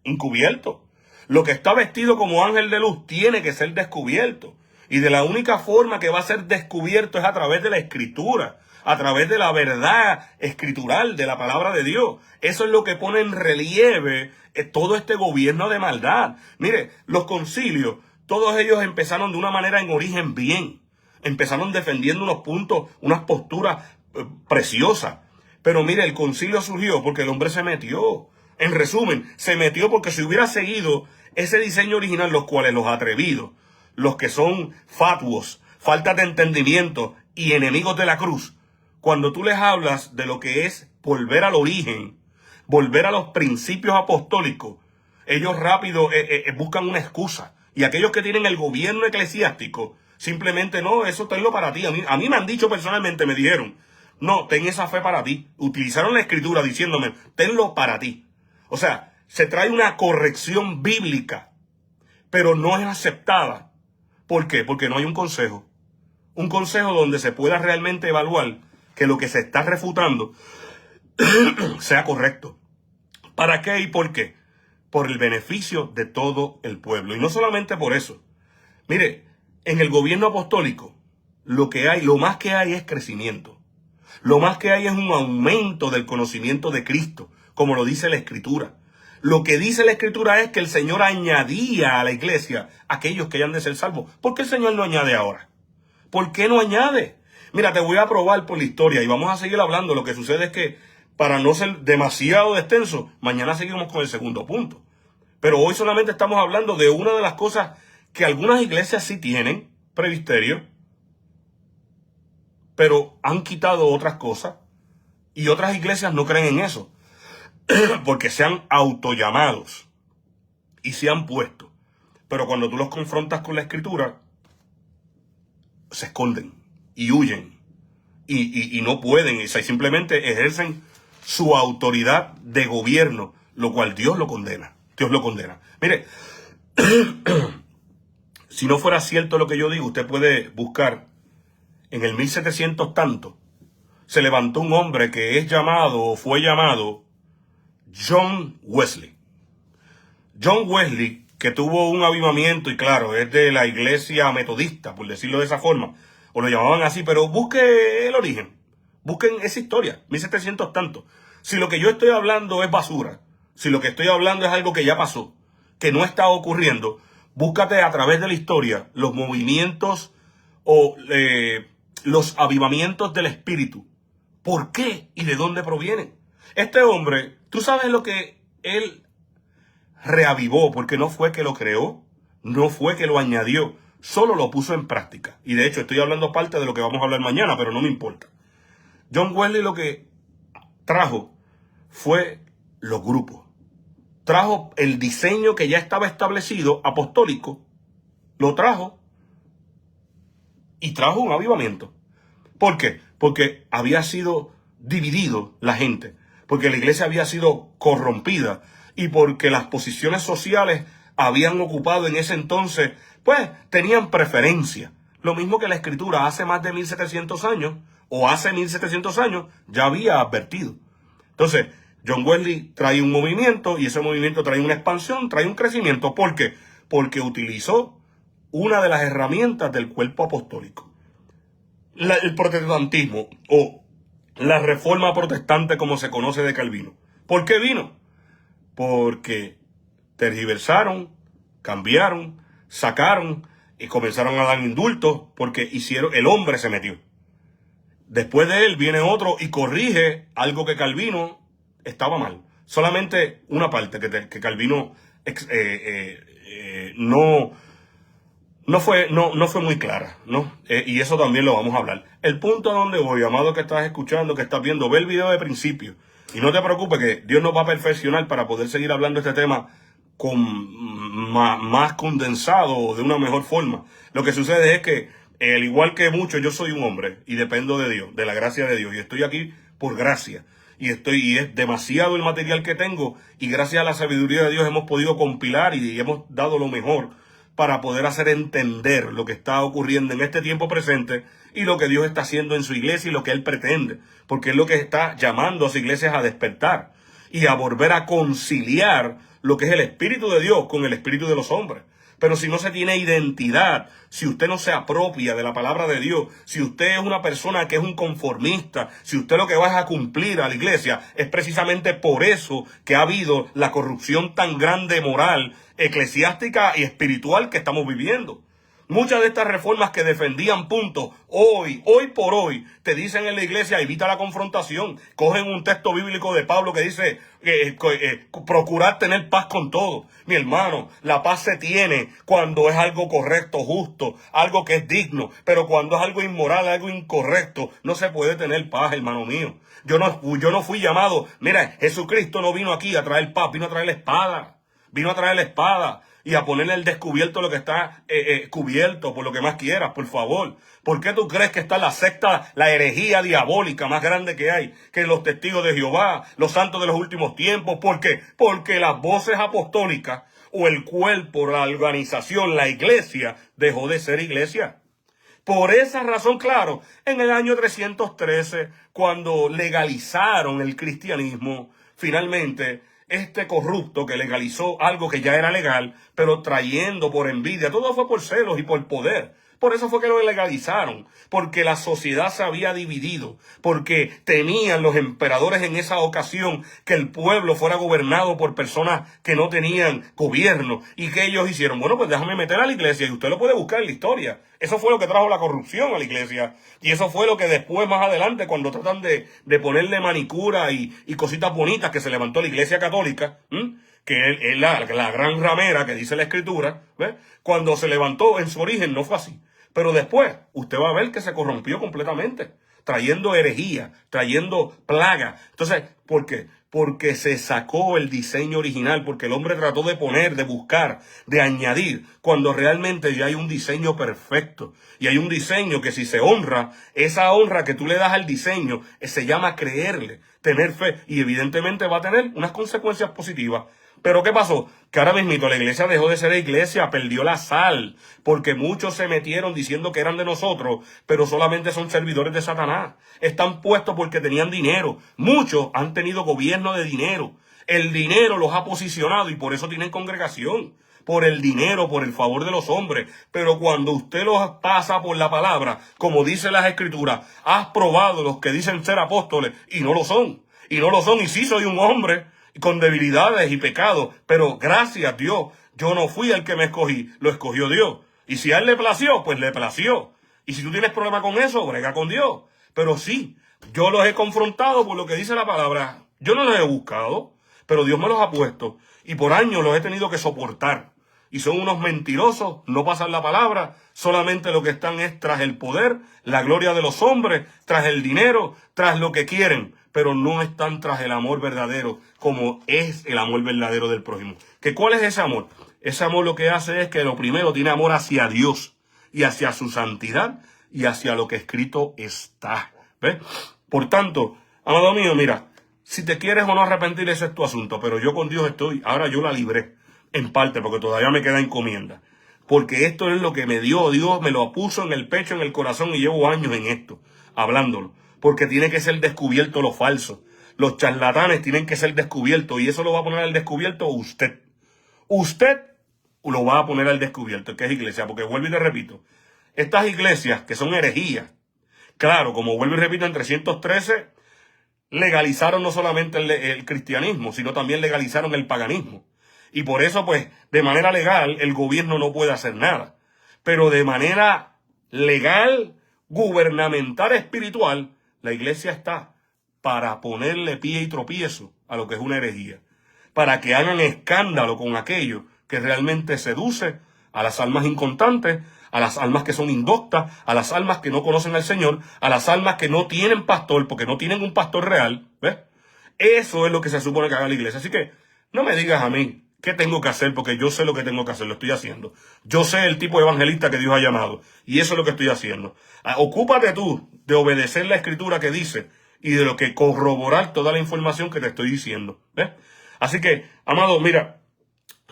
encubierto. Lo que está vestido como ángel de luz tiene que ser descubierto. Y de la única forma que va a ser descubierto es a través de la Escritura, a través de la verdad escritural de la palabra de Dios. Eso es lo que pone en relieve todo este gobierno de maldad. Mire, los concilios, todos ellos empezaron de una manera en origen bien. Empezaron defendiendo unos puntos, unas posturas preciosas. Pero mire, el concilio surgió porque el hombre se metió. En resumen, se metió porque si hubiera seguido ese diseño original, los cuales los atrevidos, los que son fatuos, falta de entendimiento y enemigos de la cruz, cuando tú les hablas de lo que es volver al origen, volver a los principios apostólicos, ellos rápido buscan una excusa. Y aquellos que tienen el gobierno eclesiástico, simplemente no, eso tenlo para ti. A mí me han dicho personalmente, me dijeron, no, ten esa fe para ti. Utilizaron la escritura diciéndome, tenlo para ti. O sea, se trae una corrección bíblica, pero no es aceptada. ¿Por qué? Porque no hay un consejo. Un consejo donde se pueda realmente evaluar que lo que se está refutando sea correcto. ¿Para qué y por qué? Por el beneficio de todo el pueblo. Y no solamente por eso. Mire, en el gobierno apostólico, lo más que hay es crecimiento. Lo más que hay es un aumento del conocimiento de Cristo, como lo dice la Escritura. Lo que dice la Escritura es que el Señor añadía a la iglesia aquellos que hayan de ser salvos. ¿Por qué el Señor no añade ahora? ¿Por qué no añade? Mira, te voy a probar por la historia y vamos a seguir hablando. Lo que sucede es que, para no ser demasiado extenso, mañana seguimos con el segundo punto. Pero hoy solamente estamos hablando de una de las cosas que algunas iglesias sí tienen, presbiterio, pero han quitado otras cosas y otras iglesias no creen en eso. Porque se han autollamados y se han puesto. Pero cuando tú los confrontas con la escritura, se esconden y huyen. Y no pueden, y simplemente ejercen su autoridad de gobierno, lo cual Dios lo condena. Dios lo condena. Mire, si no fuera cierto lo que yo digo, usted puede buscar en el 1700 tanto. Se levantó un hombre que es llamado o fue llamado John Wesley. John Wesley, que tuvo un avivamiento, y claro, es de la iglesia metodista, por decirlo de esa forma, o lo llamaban así, pero busque el origen, busquen esa historia, 1700 tanto. Si lo que yo estoy hablando es basura, si lo que estoy hablando es algo que ya pasó, que no está ocurriendo, búscate a través de la historia los movimientos o los avivamientos del espíritu. ¿Por qué y de dónde provienen? Este hombre, tú sabes lo que él reavivó, porque no fue que lo creó, no fue que lo añadió, solo lo puso en práctica. Y de hecho estoy hablando parte de lo que vamos a hablar mañana, pero no me importa. John Wesley lo que trajo fue los grupos. Trajo el diseño que ya estaba establecido, apostólico, lo trajo y trajo un avivamiento. ¿Por qué? Porque había sido dividido la gente, porque la iglesia había sido corrompida y porque las posiciones sociales habían ocupado en ese entonces, pues tenían preferencia. Lo mismo que la escritura hace más de 1700 años, o hace 1700 años, ya había advertido. Entonces, John Wesley trae un movimiento y ese movimiento trae una expansión, trae un crecimiento. ¿Por qué? Porque utilizó una de las herramientas del cuerpo apostólico. El protestantismo o la reforma protestante como se conoce de Calvino. ¿Por qué vino? Porque tergiversaron, cambiaron, sacaron y comenzaron a dar indultos porque el hombre se metió. Después de él viene otro y corrige algo que Calvino estaba mal. Solamente una parte que Calvino no fue muy clara, ¿no? Y eso también lo vamos a hablar. El punto a donde voy, amado que estás escuchando, que estás viendo, ve el video de principio. Y no te preocupes que Dios nos va a perfeccionar para poder seguir hablando de este tema con más condensado, de una mejor forma. Lo que sucede es que, al igual que muchos, yo soy un hombre y dependo de Dios, de la gracia de Dios. Y estoy aquí por gracia. Y es demasiado el material que tengo. Y gracias a la sabiduría de Dios hemos podido compilar y hemos dado lo mejor para poder hacer entender lo que está ocurriendo en este tiempo presente y lo que Dios está haciendo en su iglesia y lo que Él pretende. Porque es lo que está llamando a sus iglesias a despertar y a volver a conciliar lo que es el Espíritu de Dios con el Espíritu de los hombres. Pero si no se tiene identidad, si usted no se apropia de la palabra de Dios, si usted es una persona que es un conformista, si usted lo que va es a cumplir a la iglesia, es precisamente por eso que ha habido la corrupción tan grande moral, eclesiástica y espiritual que estamos viviendo. Muchas de estas reformas que defendían puntos, hoy por hoy, te dicen en la iglesia, evita la confrontación. Cogen un texto bíblico de Pablo que dice, procurar tener paz con todo. Mi hermano, la paz se tiene cuando es algo correcto, justo, algo que es digno. Pero cuando es algo inmoral, algo incorrecto, no se puede tener paz, hermano mío. Yo no fui llamado, mira, Jesucristo no vino aquí a traer paz, vino a traer la espada. Vino a traer la espada y a ponerle al descubierto lo que está cubierto, por lo que más quieras, por favor. ¿Por qué tú crees que está la secta, la herejía diabólica más grande que hay? Que los testigos de Jehová, los santos de los últimos tiempos. ¿Por qué? Porque las voces apostólicas o el cuerpo, la organización, la iglesia, dejó de ser iglesia. Por esa razón, claro, en el año 313, cuando legalizaron el cristianismo, finalmente este corrupto que legalizó algo que ya era legal, pero trayendo por envidia, todo fue por celos y por poder. Por eso fue que lo legalizaron, porque la sociedad se había dividido, porque temían los emperadores en esa ocasión que el pueblo fuera gobernado por personas que no tenían gobierno. ¿Y que ellos hicieron? Bueno, pues déjame meter a la iglesia, y usted lo puede buscar en la historia. Eso fue lo que trajo la corrupción a la iglesia, y eso fue lo que después, más adelante, cuando tratan de ponerle manicura y cositas bonitas que se levantó la iglesia católica, que es la gran ramera que dice la escritura, ¿ves? Cuando se levantó en su origen no fue así. Pero después usted va a ver que se corrompió completamente, trayendo herejía, trayendo plaga. Entonces, ¿por qué? Porque se sacó el diseño original, porque el hombre trató de poner, de buscar, de añadir, cuando realmente ya hay un diseño perfecto. Y hay un diseño que si se honra, esa honra que tú le das al diseño, se llama creerle, tener fe, y evidentemente va a tener unas consecuencias positivas. Pero ¿qué pasó? Que ahora mismo la iglesia dejó de ser iglesia, perdió la sal, porque muchos se metieron diciendo que eran de nosotros, pero solamente son servidores de Satanás. Están puestos porque tenían dinero. Muchos han tenido gobierno de dinero. El dinero los ha posicionado y por eso tienen congregación. Por el dinero, por el favor de los hombres. Pero cuando usted los pasa por la palabra, como dice las escrituras, has probado los que dicen ser apóstoles y no lo son. Y no lo son, y sí soy un hombre con debilidades y pecados, pero gracias a Dios, yo no fui el que me escogí, lo escogió Dios. Y si a él le plació, pues le plació. Y si tú tienes problema con eso, brega con Dios. Pero sí, yo los he confrontado por lo que dice la palabra. Yo no los he buscado, pero Dios me los ha puesto. Y por años los he tenido que soportar. Y son unos mentirosos, no pasan la palabra, solamente lo que están es tras el poder, la gloria de los hombres, tras el dinero, tras lo que quieren, pero no están tras el amor verdadero, como es el amor verdadero del prójimo. ¿Que cuál es ese amor? Ese amor lo que hace es que lo primero tiene amor hacia Dios, y hacia su santidad, y hacia lo que escrito está. ¿Ves? Por tanto, amado mío, mira, si te quieres o no arrepentir, ese es tu asunto, pero yo con Dios estoy, ahora yo la libré. En parte, porque todavía me queda encomienda. Porque esto es lo que me dio Dios, me lo puso en el pecho, en el corazón, y llevo años en esto, hablándolo. Porque tiene que ser descubierto lo falso. Los charlatanes tienen que ser descubiertos, y eso lo va a poner al descubierto usted. Usted lo va a poner al descubierto, que es iglesia, porque vuelvo y le repito, estas iglesias que son herejías, claro, como vuelvo y repito, en 313 legalizaron no solamente el cristianismo, sino también legalizaron el paganismo. Y por eso, pues, de manera legal, el gobierno no puede hacer nada. Pero de manera legal, gubernamental, espiritual, la iglesia está para ponerle pie y tropiezo a lo que es una herejía. Para que hagan escándalo con aquello que realmente seduce a las almas inconstantes, a las almas que son indoctas, a las almas que no conocen al Señor, a las almas que no tienen pastor, porque no tienen un pastor real. ¿Ves? Eso es lo que se supone que haga la iglesia. Así que no me digas a mí qué tengo que hacer, porque yo sé lo que tengo que hacer, lo estoy haciendo. Yo sé el tipo de evangelista que Dios ha llamado, y eso es lo que estoy haciendo. Ocúpate tú de obedecer la escritura que dice y de lo que corroborar toda la información que te estoy diciendo. ¿Ves? Así que, amado, mira,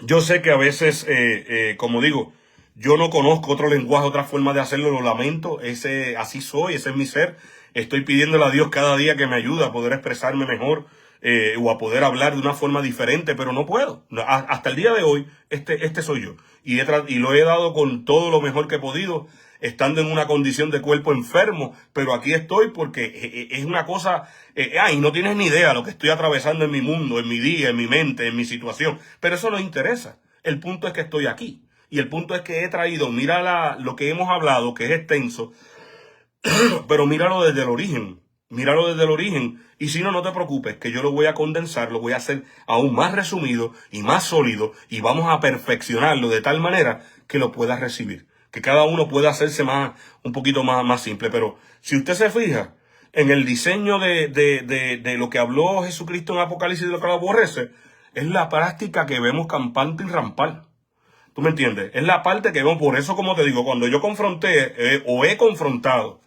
yo sé que a veces, como digo, yo no conozco otro lenguaje, otra forma de hacerlo, lo lamento, así soy, ese es mi ser. Estoy pidiéndole a Dios cada día que me ayude a poder expresarme mejor, o a poder hablar de una forma diferente, pero no puedo. Hasta el día de hoy, este soy yo. Y lo he dado con todo lo mejor que he podido, estando en una condición de cuerpo enfermo, pero aquí estoy porque es una cosa, y no tienes ni idea lo que estoy atravesando en mi mundo, en mi día, en mi mente, en mi situación, pero eso no interesa. El punto es que estoy aquí. Y el punto es que he traído, mira lo que hemos hablado, que es extenso, pero míralo desde el origen. Míralo desde el origen. Y si no, no te preocupes, que yo lo voy a condensar, lo voy a hacer aún más resumido y más sólido, y vamos a perfeccionarlo de tal manera que lo puedas recibir. Que cada uno pueda hacerse un poquito más simple. Pero si usted se fija en el diseño de lo que habló Jesucristo en Apocalipsis, de lo que lo aborrece, es la práctica que vemos campante y rampal. ¿Tú me entiendes? Es la parte que vemos. Por eso, como te digo, cuando yo confronté o he confrontado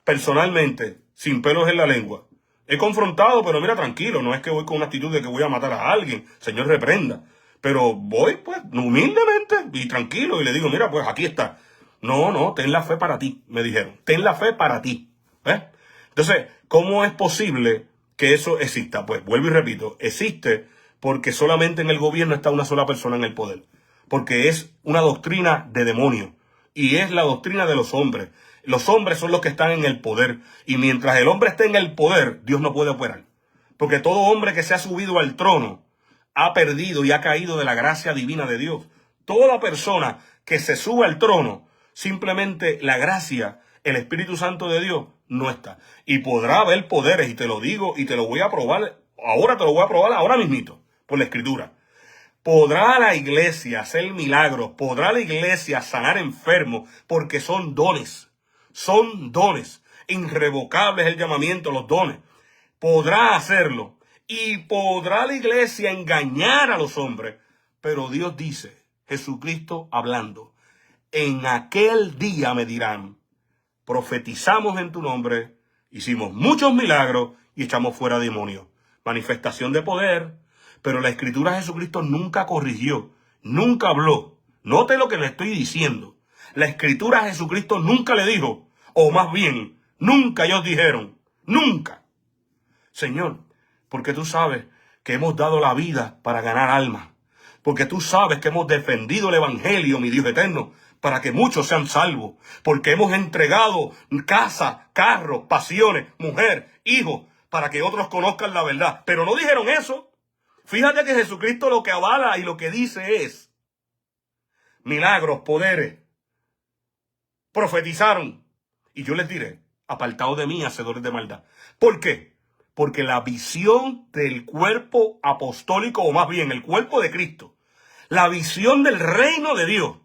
personalmente, sin pelos en la lengua, he confrontado, pero mira, tranquilo, no es que voy con una actitud de que voy a matar a alguien, Señor reprenda, pero voy pues humildemente y tranquilo y le digo, mira, pues aquí está. No, ten la fe para ti, me dijeron, ten la fe para ti. ¿Ves? Entonces, ¿cómo es posible que eso exista? Pues vuelvo y repito, existe porque solamente en el gobierno está una sola persona en el poder, porque es una doctrina de demonio y es la doctrina de los hombres. Los hombres son los que están en el poder. Y mientras el hombre esté en el poder, Dios no puede operar. Porque todo hombre que se ha subido al trono ha perdido y ha caído de la gracia divina de Dios. Toda persona que se sube al trono, simplemente la gracia, el Espíritu Santo de Dios, no está. Y podrá haber poderes, y te lo digo, y te lo voy a probar, ahora mismito, por la Escritura. Podrá la iglesia hacer milagros, podrá la iglesia sanar enfermos, porque son dones. Son dones. Irrevocables el llamamiento, los dones. Podrá hacerlo. Y podrá la iglesia engañar a los hombres. Pero Dios dice, Jesucristo hablando, en aquel día me dirán, profetizamos en tu nombre, hicimos muchos milagros y echamos fuera demonios. Manifestación de poder. Pero la Escritura, Jesucristo nunca corrigió, nunca habló. Note lo que le estoy diciendo. La Escritura, Jesucristo nunca le dijo, o más bien, nunca ellos dijeron, nunca. Señor, porque tú sabes que hemos dado la vida para ganar almas. Porque tú sabes que hemos defendido el Evangelio, mi Dios eterno, para que muchos sean salvos. Porque hemos entregado casa, carro, pasiones, mujer, hijos, para que otros conozcan la verdad. Pero no dijeron eso. Fíjate que Jesucristo lo que avala y lo que dice es milagros, poderes, profetizaron. Y yo les diré, apartaos de mí, hacedores de maldad. ¿Por qué? Porque la visión del cuerpo apostólico, o más bien el cuerpo de Cristo, la visión del reino de Dios,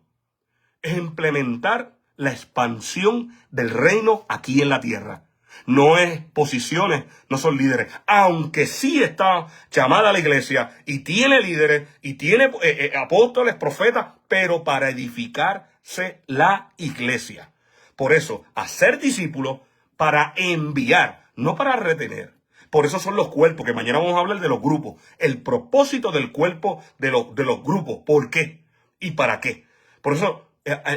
es implementar la expansión del reino aquí en la tierra. No es posiciones, no son líderes. Aunque sí está llamada a la iglesia y tiene líderes y tiene apóstoles, profetas, pero para edificarse la iglesia. Por eso, hacer discípulos para enviar, no para retener. Por eso son los cuerpos, que mañana vamos a hablar de los grupos. El propósito del cuerpo de los grupos. ¿Por qué? ¿Y para qué? Por eso,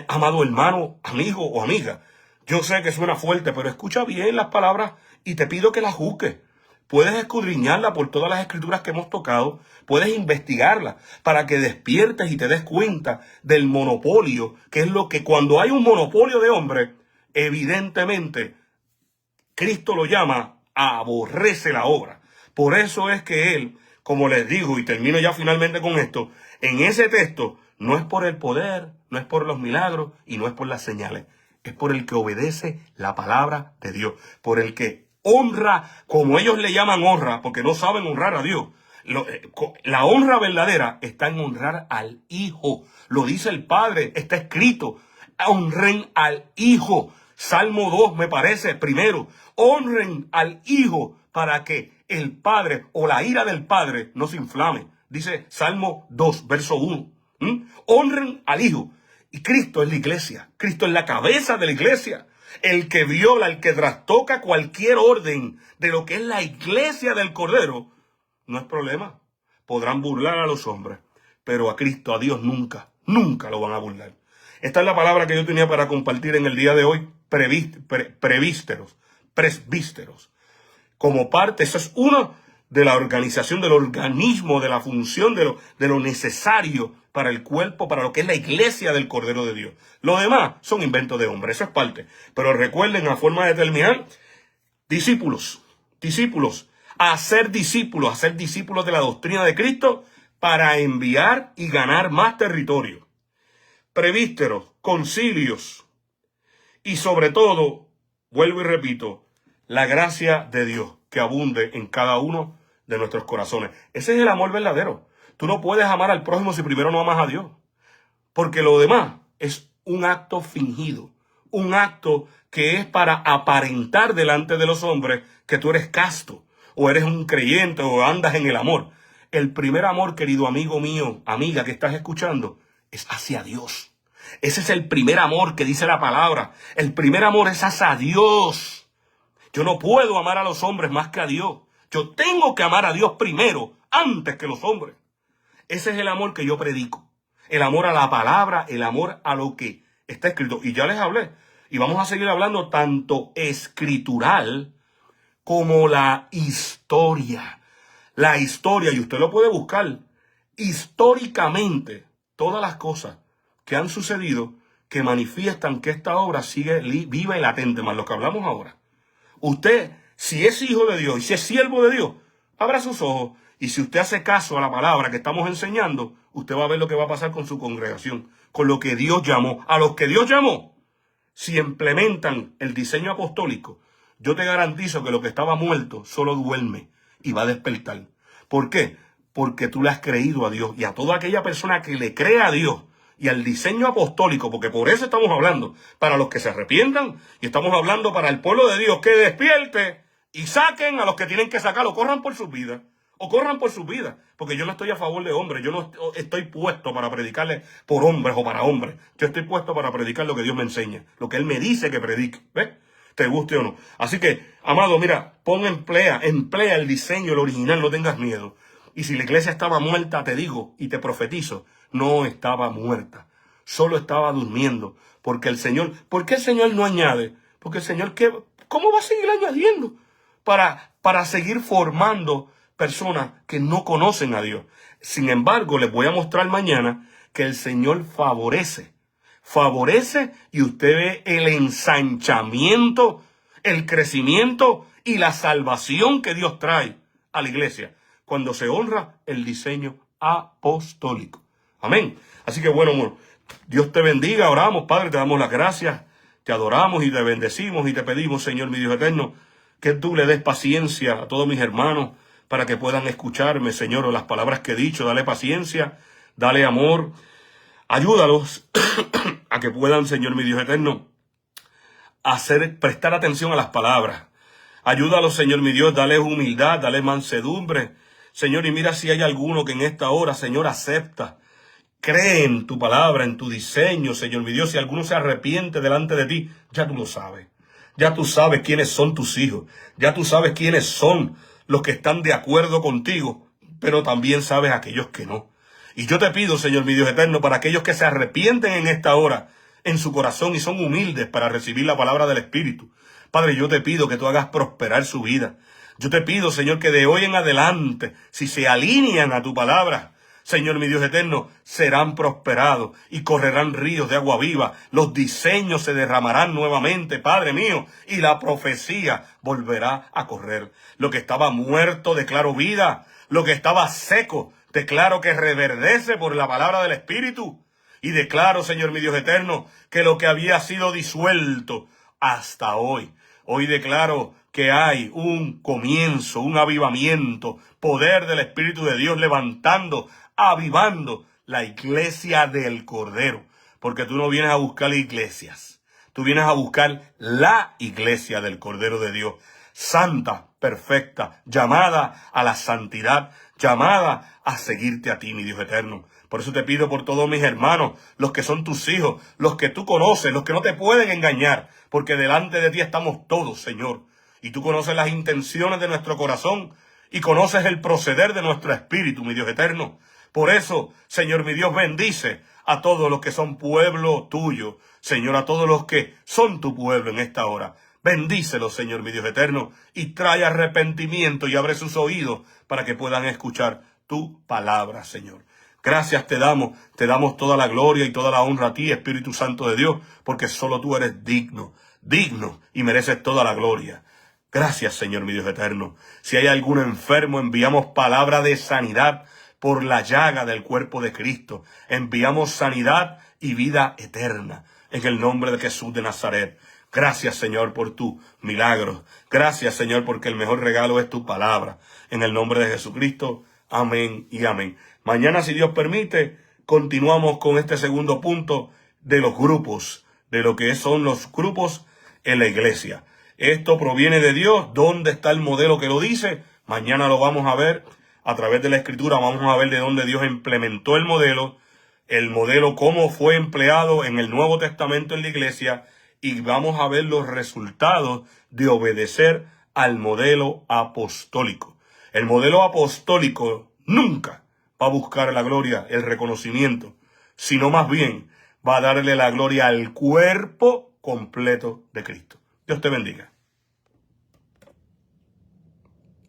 amado hermano, amigo o amiga, yo sé que suena fuerte, pero escucha bien las palabras y te pido que las juzgues. Puedes escudriñarla por todas las escrituras que hemos tocado, puedes investigarla para que despiertes y te des cuenta del monopolio, que es lo que cuando hay un monopolio de hombres, evidentemente Cristo lo llama a aborrece la obra. Por eso es que él, como les digo, y termino ya finalmente con esto, en ese texto no es por el poder, no es por los milagros y no es por las señales. Es por el que obedece la palabra de Dios, por el que honra, como ellos le llaman honra, porque no saben honrar a Dios. La honra verdadera está en honrar al Hijo. Lo dice el Padre, está escrito. Honren al Hijo. Salmo 2 me parece, primero. Honren al Hijo para que el Padre o la ira del Padre no se inflame. Dice Salmo 2, verso 1. Honren al Hijo. Y Cristo es la iglesia. Cristo es la cabeza de la iglesia. El que viola, el que trastoca cualquier orden de lo que es la iglesia del Cordero, no es problema. Podrán burlar a los hombres, pero a Cristo, a Dios nunca, nunca lo van a burlar. Esta es la palabra que yo tenía para compartir en el día de hoy, presbíteros. Como parte, eso es uno de la organización, del organismo, de la función, de lo necesario para el cuerpo, para lo que es la iglesia del Cordero de Dios. Lo demás son inventos de hombres, eso es parte. Pero recuerden, a forma de terminar, discípulos, hacer discípulos de la doctrina de Cristo para enviar y ganar más territorio. Presbíteros, concilios y sobre todo, vuelvo y repito, la gracia de Dios que abunde en cada uno de nuestros corazones. Ese es el amor verdadero. Tú no puedes amar al prójimo si primero no amas a Dios. Porque lo demás es un acto fingido. Un acto que es para aparentar delante de los hombres que tú eres casto, o eres un creyente, o andas en el amor. El primer amor, querido amigo mío, amiga que estás escuchando, es hacia Dios. Ese es el primer amor que dice la palabra. El primer amor es hacia Dios. Yo no puedo amar a los hombres más que a Dios. Yo tengo que amar a Dios primero, antes que los hombres. Ese es el amor que yo predico. El amor a la palabra, el amor a lo que está escrito. Y ya les hablé. Y vamos a seguir hablando tanto escritural como la historia. La historia, y usted lo puede buscar, históricamente, todas las cosas que han sucedido que manifiestan que esta obra sigue viva y latente, más lo que hablamos ahora. Usted, si es hijo de Dios y si es siervo de Dios, abra sus ojos. Y si usted hace caso a la palabra que estamos enseñando, usted va a ver lo que va a pasar con su congregación, con lo que Dios llamó. A los que Dios llamó, si implementan el diseño apostólico, yo te garantizo que lo que estaba muerto solo duerme y va a despertar. ¿Por qué? Porque tú le has creído a Dios. Y a toda aquella persona que le cree a Dios y al diseño apostólico, porque por eso estamos hablando, para los que se arrepientan, y estamos hablando para el pueblo de Dios que despierte y saquen a los que tienen que sacarlo, corran por sus vidas. O corran por sus vidas, porque yo no estoy a favor de hombres, yo no estoy puesto para predicarle por hombres o para hombres. Yo estoy puesto para predicar lo que Dios me enseña, lo que Él me dice que predique, ¿ves? Te guste o no. Así que, amado, mira, emplea el diseño, el original, no tengas miedo. Y si la iglesia estaba muerta, te digo y te profetizo, no estaba muerta, solo estaba durmiendo, porque el Señor, ¿por qué el Señor no añade? Porque el Señor, ¿cómo va a seguir añadiendo? Para seguir formando personas que no conocen a Dios. Sin embargo, les voy a mostrar mañana que el Señor favorece y usted ve el ensanchamiento, el crecimiento y la salvación que Dios trae a la iglesia cuando se honra el diseño apostólico. Amén. Así que bueno, amor, Dios te bendiga. Oramos, Padre, te damos las gracias, te adoramos y te bendecimos y te pedimos, Señor, mi Dios eterno, que tú le des paciencia a todos mis hermanos para que puedan escucharme, Señor, las palabras que he dicho. Dale paciencia, dale amor. Ayúdalos a que puedan, Señor, mi Dios eterno, prestar atención a las palabras. Ayúdalos, Señor, mi Dios, dale humildad, dale mansedumbre. Señor, y mira si hay alguno que en esta hora, Señor, acepta, cree en tu palabra, en tu diseño, Señor, mi Dios. Si alguno se arrepiente delante de ti, ya tú lo sabes. Ya tú sabes quiénes son tus hijos. Ya tú sabes quiénes son los que están de acuerdo contigo, pero también sabes aquellos que no. Y yo te pido, Señor, mi Dios eterno, para aquellos que se arrepienten en esta hora, en su corazón y son humildes para recibir la palabra del Espíritu. Padre, yo te pido que tú hagas prosperar su vida. Yo te pido, Señor, que de hoy en adelante, si se alinean a tu palabra, Señor, mi Dios eterno, serán prosperados y correrán ríos de agua viva. Los diseños se derramarán nuevamente, Padre mío, y la profecía volverá a correr. Lo que estaba muerto, declaro vida. Lo que estaba seco, declaro que reverdece por la palabra del Espíritu. Y declaro, Señor, mi Dios eterno, que lo que había sido disuelto hasta hoy declaro que hay un comienzo, un avivamiento, poder del Espíritu de Dios levantando, avivando la iglesia del Cordero. Porque tú no vienes a buscar iglesias, tú vienes a buscar la iglesia del Cordero de Dios, santa, perfecta, llamada a la santidad, llamada a seguirte a ti, mi Dios eterno. Por eso te pido por todos mis hermanos, los que son tus hijos, los que tú conoces, los que no te pueden engañar, porque delante de ti estamos todos, Señor. Y tú conoces las intenciones de nuestro corazón y conoces el proceder de nuestro espíritu, mi Dios eterno. Por eso, Señor, mi Dios, bendice a todos los que son pueblo tuyo, Señor, a todos los que son tu pueblo en esta hora. Bendícelos, Señor, mi Dios eterno, y trae arrepentimiento y abre sus oídos para que puedan escuchar tu palabra, Señor. Gracias te damos toda la gloria y toda la honra a ti, Espíritu Santo de Dios, porque solo tú eres digno y mereces toda la gloria. Gracias, Señor, mi Dios eterno. Si hay algún enfermo, enviamos palabra de sanidad por la llaga del cuerpo de Cristo. Enviamos sanidad y vida eterna en el nombre de Jesús de Nazaret. Gracias, Señor, por tu milagro. Gracias, Señor, porque el mejor regalo es tu palabra. En el nombre de Jesucristo. Amén y amén. Mañana, si Dios permite, continuamos con este segundo punto de los grupos, de lo que son los grupos en la iglesia. Esto proviene de Dios. ¿Dónde está el modelo que lo dice? Mañana lo vamos a ver a través de la Escritura. Vamos a ver de dónde Dios implementó el modelo cómo fue empleado en el Nuevo Testamento en la iglesia, y vamos a ver los resultados de obedecer al modelo apostólico. El modelo apostólico nunca va a buscar la gloria, el reconocimiento, sino más bien va a darle la gloria al cuerpo completo de Cristo. Dios te bendiga.